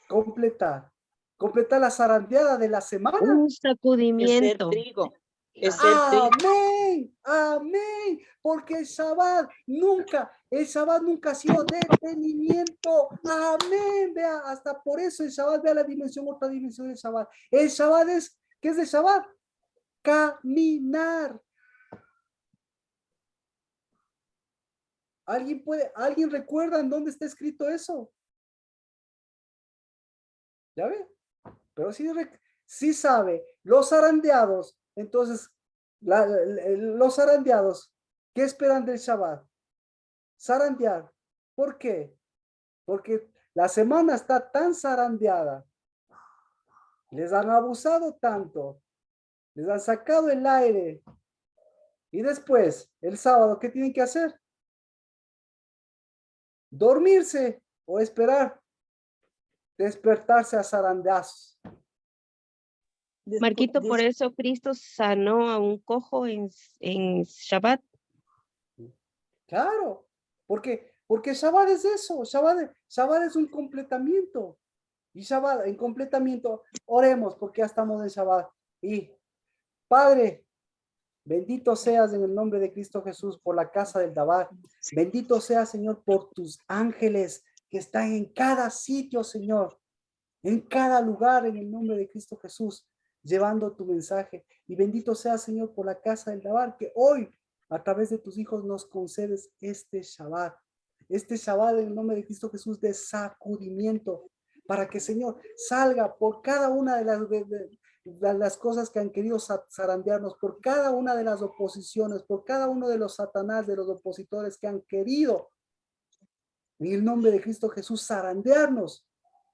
Completar. Completar la zarandeada de la semana. Un Es el sacudimiento. trigo. Es el trigo. Amén, amén, porque el Shabbat nunca ha sido detenimiento, amén, vea, hasta por eso el Shabbat, vea la dimensión, otra dimensión del Shabbat. El Shabbat es, ¿qué es el Shabbat? Caminar. ¿Alguien recuerda en dónde está escrito eso? ¿Ya ve? Pero sí sabe, los zarandeados, entonces, los zarandeados, ¿qué esperan del Shabbat? Zarandear. ¿Por qué? Porque la semana está tan zarandeada, les han abusado tanto, les han sacado el aire, y después, el sábado, ¿qué tienen que hacer? Dormirse o esperar, despertarse a zarandeazos. Marquito, por eso Cristo sanó a un cojo en Shabbat. Claro, porque Shabbat es eso, Shabbat es un completamiento. Y Shabbat, en completamiento, oremos porque ya estamos en Shabbat. Y Padre, bendito seas en el nombre de Cristo Jesús por la casa del Dabar. Bendito seas, Señor, por tus ángeles que están en cada sitio, Señor, en cada lugar, en el nombre de Cristo Jesús, llevando tu mensaje. Y bendito seas, Señor, por la casa del Dabar, que hoy, a través de tus hijos, nos concedes este Shabbat en el nombre de Cristo Jesús, de sacudimiento, para que, Señor, salga por cada una de las cosas que han querido zarandearnos, por cada una de las oposiciones, por cada uno de los satanás, de los opositores que han querido, en el nombre de Cristo Jesús, zarandearnos.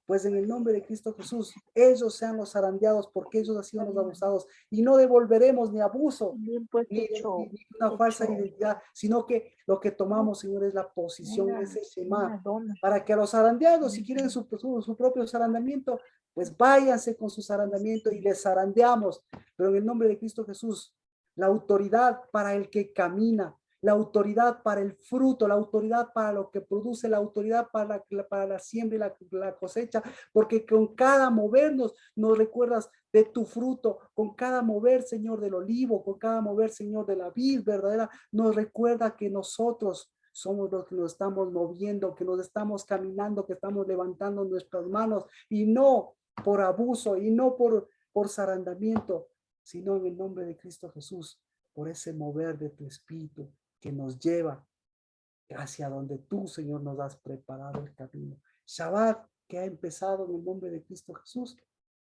Pues en el nombre de Cristo Jesús, ellos sean los zarandeados porque ellos han sido los abusados y no devolveremos ni abuso, ni una falsa identidad, sino que lo que tomamos, Señor, es la posición, ese Shema, para que a los zarandeados, si quieren su propio zarandeamiento, pues váyanse con su zarandeamiento y les zarandeamos, pero en el nombre de Cristo Jesús, la autoridad para el que camina, la autoridad para el fruto, la autoridad para lo que produce, la autoridad para la siembra y la cosecha, porque con cada movernos nos recuerdas de tu fruto, con cada mover, Señor, del olivo, con cada mover, Señor, de la vid verdadera, nos recuerda que nosotros somos los que nos estamos moviendo, que nos estamos caminando, que estamos levantando nuestras manos, y no por abuso, y no por zarandamiento, sino en el nombre de Cristo Jesús, por ese mover de tu espíritu, que nos lleva hacia donde tú, Señor, nos has preparado el camino. Shabbat que ha empezado en el nombre de Cristo Jesús,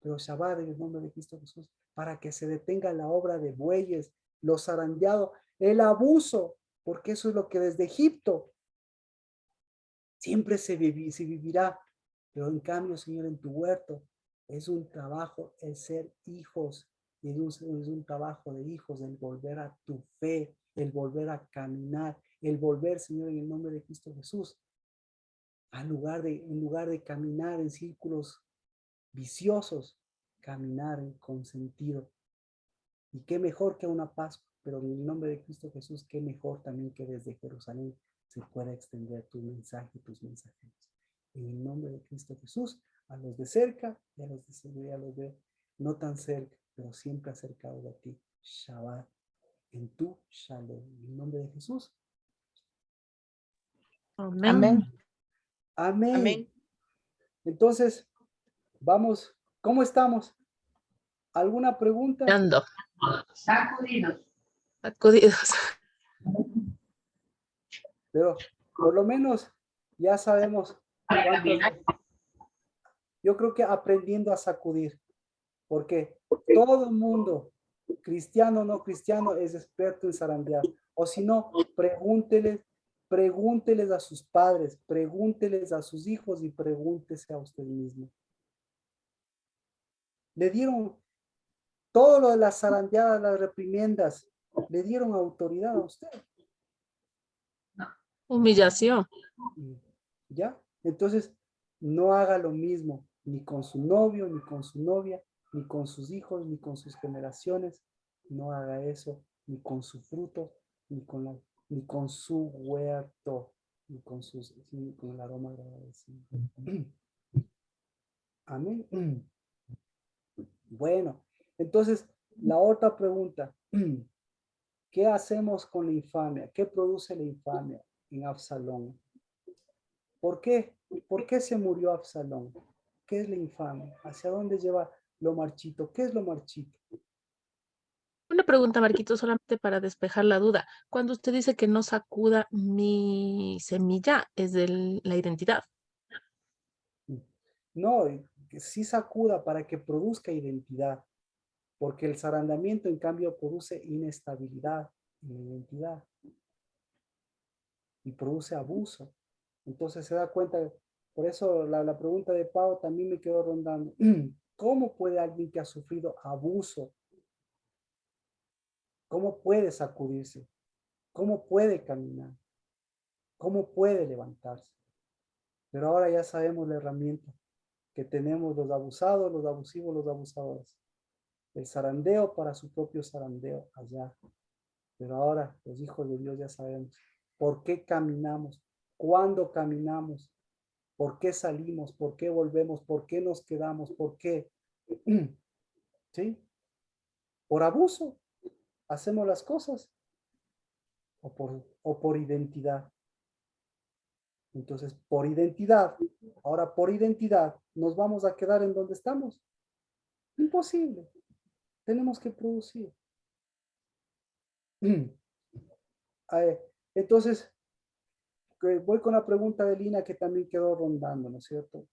pero Shabbat en el nombre de Cristo Jesús, para que se detenga la obra de bueyes, los zarandeados, el abuso, porque eso es lo que desde Egipto siempre se vivirá, pero en cambio, Señor, en tu huerto es un trabajo el ser hijos, y es un trabajo de hijos, el volver a tu fe, el volver a caminar, el volver, Señor, en el nombre de Cristo Jesús, en lugar de caminar en círculos viciosos, caminar con sentido. Y qué mejor que una Pascua, pero en el nombre de Cristo Jesús, qué mejor también que desde Jerusalén se pueda extender tu mensaje y tus mensajeros. En el nombre de Cristo Jesús, a los de cerca y a los de no tan cerca, pero siempre acercados a ti. Shabbat, en tu shalom. En el nombre de Jesús. Amén. Amén. Amén. Amén. Entonces, vamos, ¿cómo estamos? ¿Alguna pregunta? Ando. Sacudidos. Sacudidos. Pero por lo menos ya sabemos cuántas. Yo creo que aprendiendo a sacudir, porque todo el mundo, cristiano o no cristiano, es experto en zarandear. O si no, pregúnteles a sus padres, pregúnteles a sus hijos y pregúntese a usted mismo. Le dieron todo lo de las zarandeadas, las reprimiendas, le dieron autoridad a usted. Humillación. ¿Ya? Entonces, no haga lo mismo, ni con su novio, ni con su novia, ni con sus hijos, ni con sus generaciones. No haga eso, ni con su fruto, ni con su huerto, ni con el aroma agradecido. Amén. Bueno, entonces, la otra pregunta. ¿Qué hacemos con la infamia? ¿Qué produce la infamia en Absalón? ¿Por qué? ¿Por qué se murió Absalón? ¿Qué es la infamia? ¿Hacia dónde lleva lo marchito? ¿Qué es lo marchito? Una pregunta, Marquito, solamente para despejar la duda. Cuando usted dice que no sacuda mi semilla, es de la identidad. No, que sí sacuda para que produzca identidad, porque el zarandamiento en cambio produce inestabilidad en la identidad y produce abuso. Entonces se da cuenta, por eso la pregunta de Pau también me quedó rondando. ¿Cómo puede alguien que ha sufrido abuso, cómo puede sacudirse? ¿Cómo puede caminar? ¿Cómo puede levantarse? Pero ahora ya sabemos la herramienta que tenemos los abusados, los abusivos, los abusadores. El zarandeo para su propio zarandeo allá. Pero ahora los hijos de Dios ya sabemos por qué caminamos, cuándo caminamos, por qué salimos, por qué volvemos, por qué nos quedamos, por qué. ¿Sí? Por abuso hacemos las cosas o por identidad. Entonces, por identidad, ahora por identidad, ¿nos vamos a quedar en donde estamos? Imposible. Tenemos que producir. Entonces, voy con la pregunta de Lina que también quedó rondando, ¿no es cierto?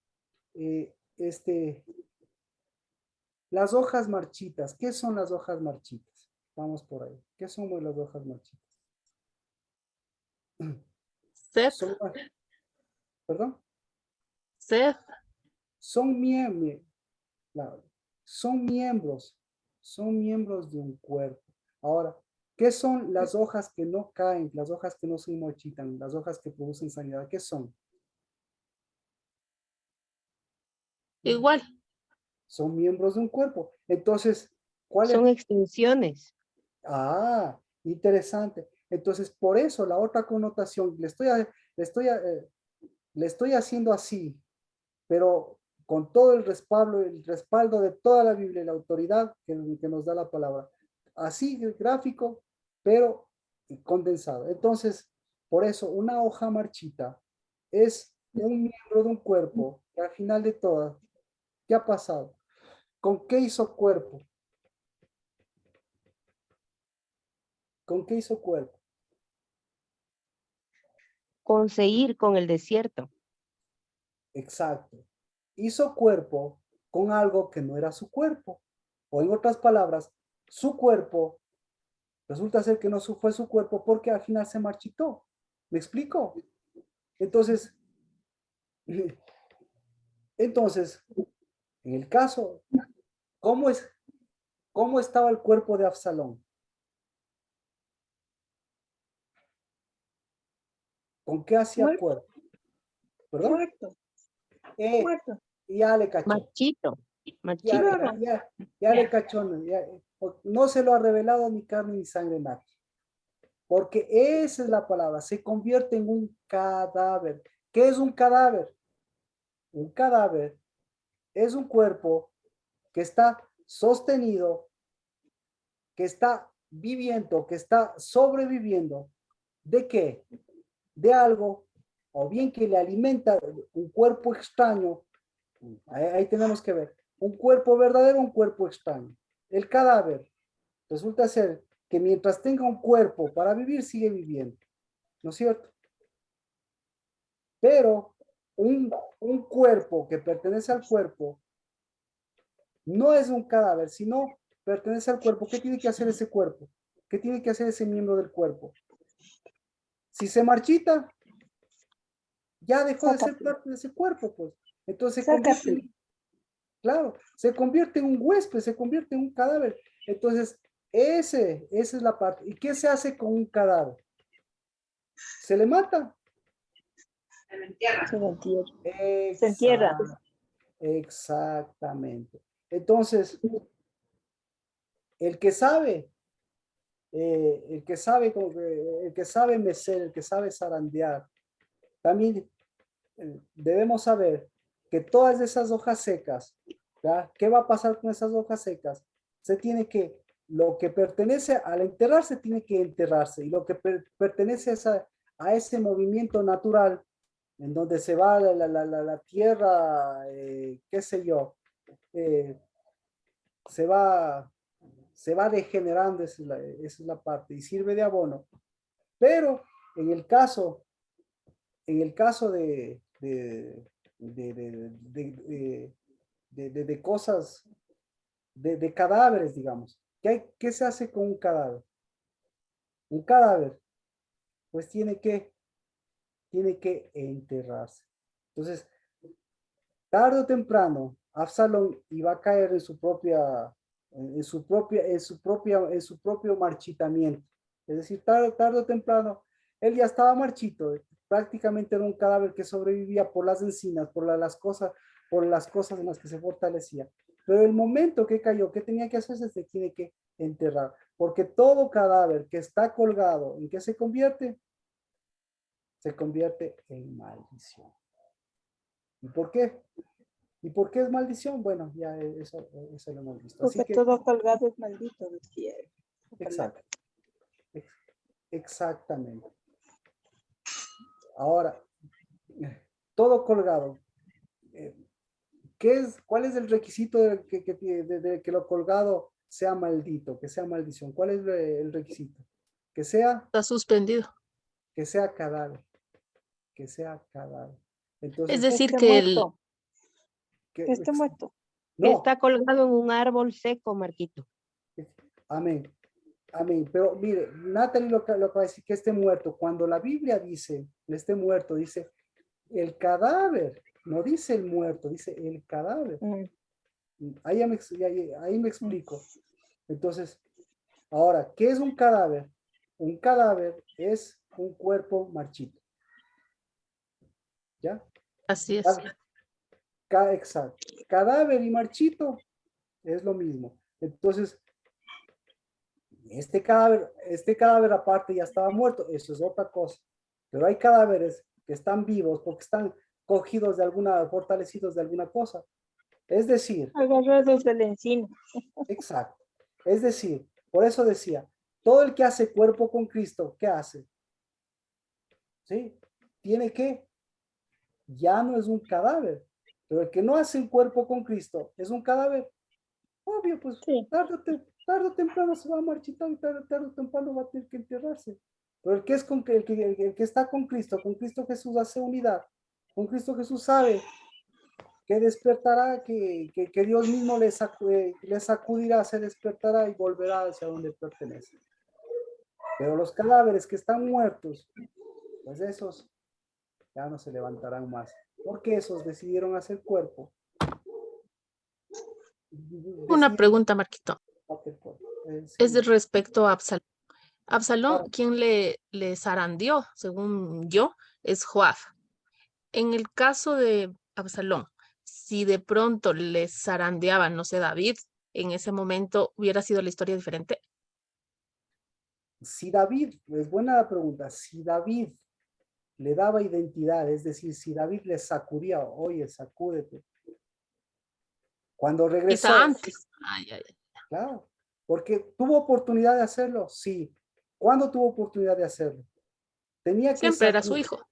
Las hojas marchitas, ¿qué son las hojas marchitas? Vamos por ahí. ¿Qué son las hojas marchitas? Sed, ¿Perdón? sed, Son miembros, son miembros de un cuerpo. Ahora, ¿qué son las hojas que no caen, las hojas que no se marchitan, las hojas que producen sanidad? ¿Qué son? igual. Son miembros de un cuerpo. Entonces, ¿cuál es? Son extensiones. Ah, interesante. Entonces, por eso la otra connotación, le estoy haciendo así, pero con todo el respaldo de toda la Biblia y la autoridad que nos da la palabra. Así, el gráfico, pero condensado. Entonces, por eso, una hoja marchita es un miembro de un cuerpo que al final de todas, ¿qué ha pasado? ¿Con qué hizo cuerpo? ¿Con qué hizo cuerpo? Conseguir con el desierto. Exacto. Hizo cuerpo con algo que no era su cuerpo. O en otras palabras, su cuerpo resulta ser que no fue su cuerpo porque al final se marchitó. ¿Me explico? Entonces, en el caso, ¿cómo estaba el cuerpo de Absalón? ¿Con qué hacía Muerto. cuerpo? ¿Perdón? Muerto. Muerto. Ya le cachó. Marchito. Ya, Marchito. Claro. ya le cachó. No se lo ha revelado ni carne ni sangre nadie. Porque esa es la palabra. Se convierte en un cadáver. ¿Qué es un cadáver? Un cadáver es un cuerpo que está sostenido, que está viviendo, que está sobreviviendo. ¿De qué? De algo, o bien que le alimenta un cuerpo extraño. Ahí tenemos que ver. Un cuerpo verdadero, un cuerpo extraño. El cadáver resulta ser que mientras tenga un cuerpo para vivir, sigue viviendo. ¿No es cierto? Pero un cuerpo que pertenece al cuerpo no es un cadáver, sino pertenece al cuerpo. ¿Qué tiene que hacer ese cuerpo? ¿Qué tiene que hacer ese miembro del cuerpo? Si se marchita, ya dejó de ser parte de ese cuerpo, pues. Entonces se convierte en, claro, se convierte en un huésped, se convierte en un cadáver. Entonces, esa es la parte. ¿Y qué se hace con un cadáver? ¿Se le mata? Se lo entierra. Se entierra. Se entierra. Exactamente. Entonces, el que sabe, el que sabe, el que sabe mecer, el que sabe zarandear, también debemos saber que todas esas hojas secas, ¿ya? ¿Qué va a pasar con esas hojas secas? Se tiene que, lo que pertenece al enterrarse tiene que enterrarse, y lo que pertenece a ese movimiento natural, en donde se va la tierra, qué sé yo, se va degenerando, esa es la parte, y sirve de abono. Pero en el caso de cosas, de cadáveres, digamos, ¿qué se hace con un cadáver? Un cadáver, pues tiene que enterrarse. Entonces, tarde o temprano, Absalón iba a caer en su propio marchitamiento. Es decir, tarde o temprano, él ya estaba marchito, prácticamente era un cadáver que sobrevivía por las encinas, por las cosas en las que se fortalecía. Pero el momento que cayó, ¿qué tenía que hacerse? Se tiene que enterrar, porque todo cadáver que está colgado, ¿en qué se convierte? Se convierte en maldición. ¿Y por qué? ¿Y por qué es maldición? Bueno, ya eso lo hemos visto. Así Porque que, todo colgado es maldito, decía. exacto. Exactamente. Ahora, todo colgado. ¿Cuál es el requisito de que lo colgado sea maldito, que sea maldición? ¿Cuál es el requisito? Que sea Está suspendido. cadáver. Que sea cadáver. Es Entonces, decir, Esté que el, muerto. que, Que esté muerto. Que no, está colgado en un árbol seco, Marquito. amén. Amén. Pero mire, Natalie lo que va a decir que esté muerto. Cuando la Biblia dice, esté muerto, dice el cadáver, no dice el muerto, dice el cadáver. Ahí me explico. Entonces, ahora, ¿qué es un cadáver? Un cadáver es un cuerpo marchito. ¿Ya? así es. Exacto. Cadáver y marchito es lo mismo. Entonces, este cadáver aparte ya estaba muerto, eso es otra cosa. Pero hay cadáveres que están vivos porque están cogidos fortalecidos de alguna cosa. Es decir, Agarrados de la encina. exacto. Es decir, por eso decía, todo el que hace cuerpo con Cristo, ¿qué hace? ¿Sí? Tiene que, ya no es un cadáver, pero el que no hace un cuerpo con Cristo es un cadáver. Obvio, pues Sí. tarde o temprano se va a marchitar y tarde o temprano va a tener que enterrarse. Pero el que, el que está con Cristo Jesús hace unidad. Con Cristo Jesús sabe que despertará, que Dios mismo le sacudirá, se despertará y volverá hacia donde pertenece. Pero los cadáveres que están muertos, pues esos ya no se levantarán más. Porque esos decidieron hacer cuerpo. Una pregunta, Marquito. Es Sí. respecto a Absalón. Absalón, Claro. quien le zarandeó, según yo, es Joab. En el caso de Absalón, si de pronto le zarandeaban, no sé, David, en ese momento hubiera sido la historia diferente. Si David, es buena la pregunta, si David le daba identidad, es decir, si David le sacudía, oye, sacúdete. Cuando regresó, Quizá antes. Ay, ay, ay. claro, porque tuvo oportunidad de hacerlo, sí. ¿Cuándo tuvo oportunidad de hacerlo? Tenía que Siempre era su sacudir, hijo.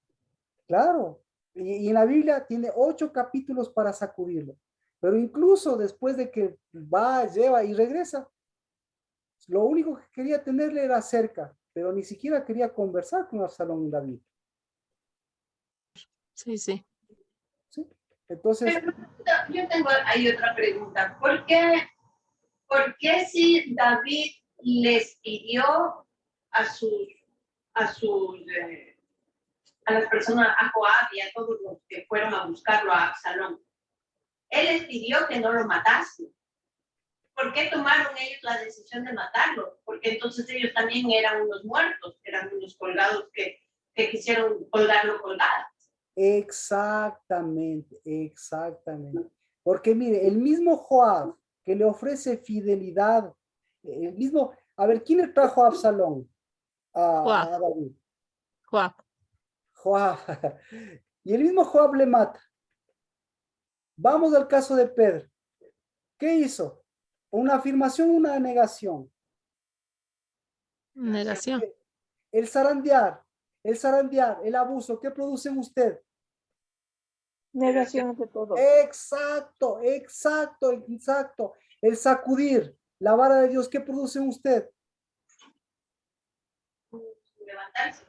claro. Y en la Biblia tiene 8 capítulos para sacudirlo. Pero incluso después de que va, lleva y regresa, lo único que quería tenerle era cerca, pero ni siquiera quería conversar con Absalón y David. Sí, sí. ¿Sí? Entonces, Pero yo tengo ahí otra pregunta. ¿Por qué si David les pidió a a las personas, a Joab y a todos los que fueron a buscarlo a Absalón, él les pidió que no lo matasen? ¿Por qué tomaron ellos la decisión de matarlo? Porque entonces ellos también eran unos muertos, eran unos colgados que quisieron colgarlo colgado. exactamente, exactamente. Porque mire, el mismo Joab que le ofrece fidelidad, el mismo, a ver, ¿quién le trajo a Absalón? Joab, A David. Joab. Joab. Y el mismo Joab le mata. Vamos al caso de Pedro. ¿Qué hizo? ¿Una afirmación o una negación? Negación. El zarandear, el abuso, ¿qué produce en usted? Negación de todo. Exacto, exacto, exacto. El sacudir, la vara de Dios, ¿qué produce en usted? Levantarse.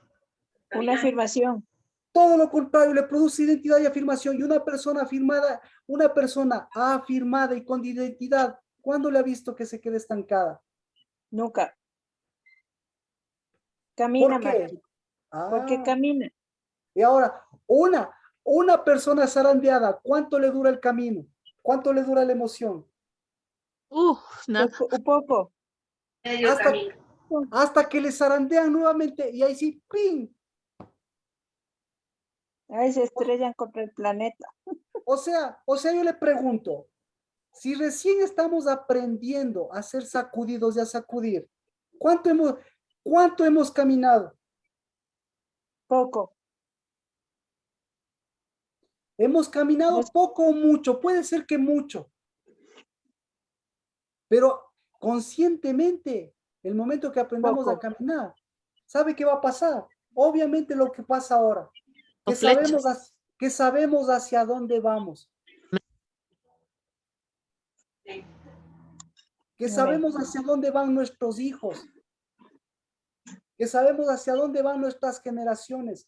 Una afirmación. Todo lo contrario, le produce identidad y afirmación. Y una persona afirmada, una persona afirmada y con identidad, ¿cuándo le ha visto que se quede estancada? Nunca. Camina, ¿Por qué? Marquito. Porque Ah, camina. y ahora, una persona zarandeada, ¿cuánto le dura el camino? ¿Cuánto le dura la emoción? Nada. Un poco. Medio Hasta, camino. hasta que le zarandean nuevamente y ahí sí, ¡ping! Ahí se estrellan contra el planeta. O sea, yo le pregunto, si recién estamos aprendiendo a ser sacudidos y a sacudir, ¿cuánto hemos caminado? Poco. Hemos caminado poco o mucho, puede ser que mucho, pero conscientemente, el momento que aprendamos a Poco. caminar, ¿sabe qué va a pasar? Obviamente lo que pasa ahora, O flechas. que sabemos hacia dónde vamos, Sí. que Amén. sabemos hacia dónde van nuestros hijos, que sabemos hacia dónde van nuestras generaciones,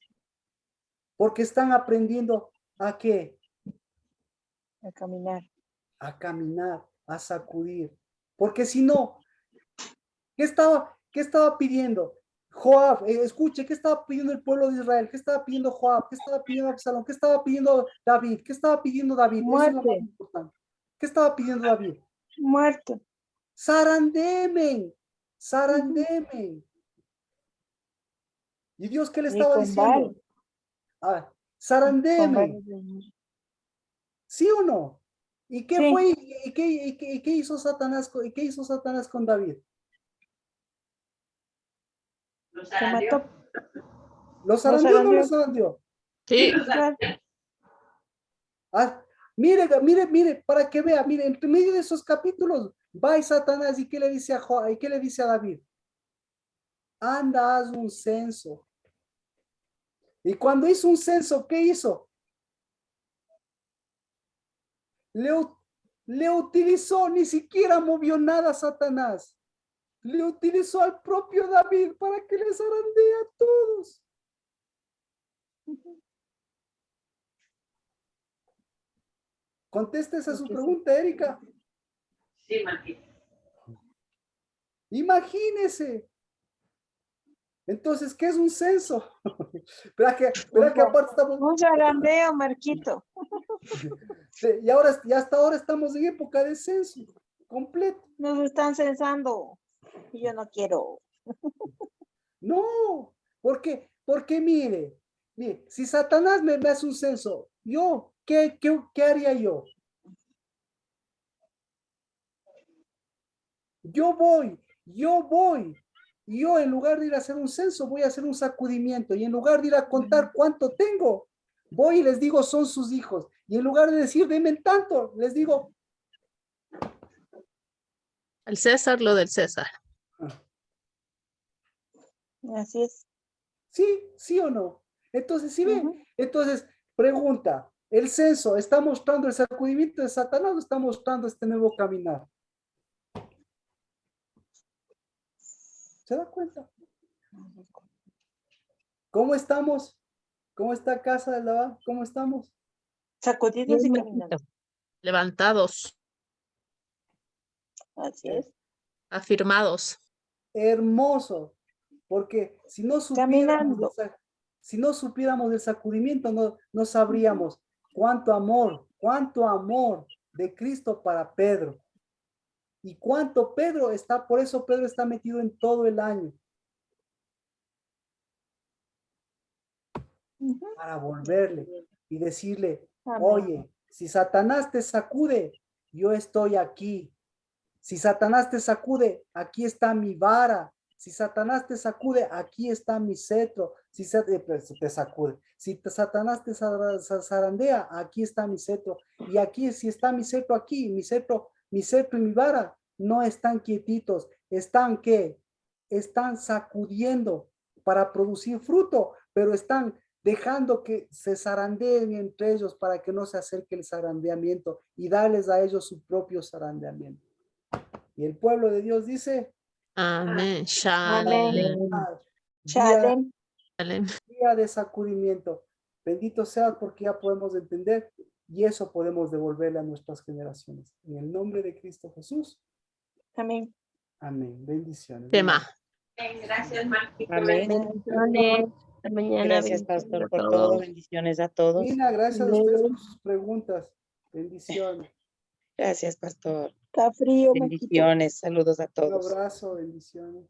porque están aprendiendo a qué, A caminar. a caminar, a sacudir, porque si no, qué estaba pidiendo? Joab, escuche, ¿qué estaba pidiendo el pueblo de Israel? ¿Qué estaba pidiendo Joab? ¿Qué estaba pidiendo Absalón? ¿Qué estaba pidiendo David? ¿Qué estaba pidiendo David? Eso es lo más Muerte. importante. ¿Qué estaba pidiendo David? Muerte. Sarandemen, sarandemen. ¿Y Dios qué le Y estaba con diciendo? Ah, con sarandemen, varios. ¿sí o no? ¿Y qué Sí. fue? ¿Y qué hizo Satanás? ¿Y qué hizo Satanás con David? Los Se zarandeó. mató. ¿Lo zarandeó o no lo zarandeó? Sí. Los zarandeó. Ah, mire, para que vea, mire, entre medio de esos capítulos, va y Satanás y ¿qué le dice a Joab? ¿Y qué le dice a David? Anda, haz un censo. Y cuando hizo un censo, ¿qué hizo? Le utilizó, ni siquiera movió nada Satanás. Le utilizó al propio David para que les zarandee a todos. Conteste esa su Porque pregunta, Erika. Sí, Marquito. Imagínese. Entonces, ¿qué es un censo? Espera que aparte estamos, un zarandeo, Marquito. y hasta ahora estamos en época de censo completo. Nos están censando. Y yo no quiero. No, porque mire, si Satanás me hace un censo, yo, ¿qué haría yo? Yo voy Y yo, en lugar de ir a hacer un censo, voy a hacer un sacudimiento. Y en lugar de ir a contar cuánto tengo, voy y les digo, son sus hijos. Y en lugar de decir, denme tanto, les digo, Al César lo del César. Así es. sí o no. Entonces, ¿sí ven? Ujú. Entonces, pregunta, ¿el censo está mostrando el sacudimiento de Satanás o está mostrando este nuevo caminar? ¿Se da cuenta? ¿Cómo estamos? ¿Cómo está Casa de Labán? ¿Cómo estamos? Sacudidos y Bien, caminando. Marquito. Levantados, Así es. afirmados. Hermoso, porque si no supiéramos Caminando. si no supiéramos del sacudimiento, no sabríamos cuánto amor de Cristo para Pedro. Y cuánto Pedro está, por eso Pedro está metido en todo el año, Ujú. para volverle y decirle, Amén. oye, si Satanás te sacude, yo estoy aquí. Si Satanás te sacude, aquí está mi vara. Si Satanás te sacude, aquí está mi cetro. Si te sacude. Si Satanás te zarandea, aquí está mi cetro. Y aquí, si está mi cetro aquí, mi cetro y mi vara no están quietitos. ¿Están qué? Están sacudiendo para producir fruto, pero están dejando que se zarandeen entre ellos para que no se acerque el zarandeamiento y darles a ellos su propio zarandeamiento. Y el pueblo de Dios dice, Amén. Amén. día, Shalom. día de sacudimiento. Bendito sea porque ya podemos entender y eso podemos devolverle a nuestras generaciones. En el nombre de Cristo Jesús. Amén. Amén. Bendiciones. Tema. Gracias, Marquito. Amén. Bendiciones. Hasta mañana. Gracias, Bendiciones pastor, a por todo. todos. Bendiciones a todos. Nina, gracias a ustedes por sus preguntas. Bendiciones. Gracias, pastor. Está frío, Marquito. Bendiciones. Saludos a Un todos. abrazo, bendiciones.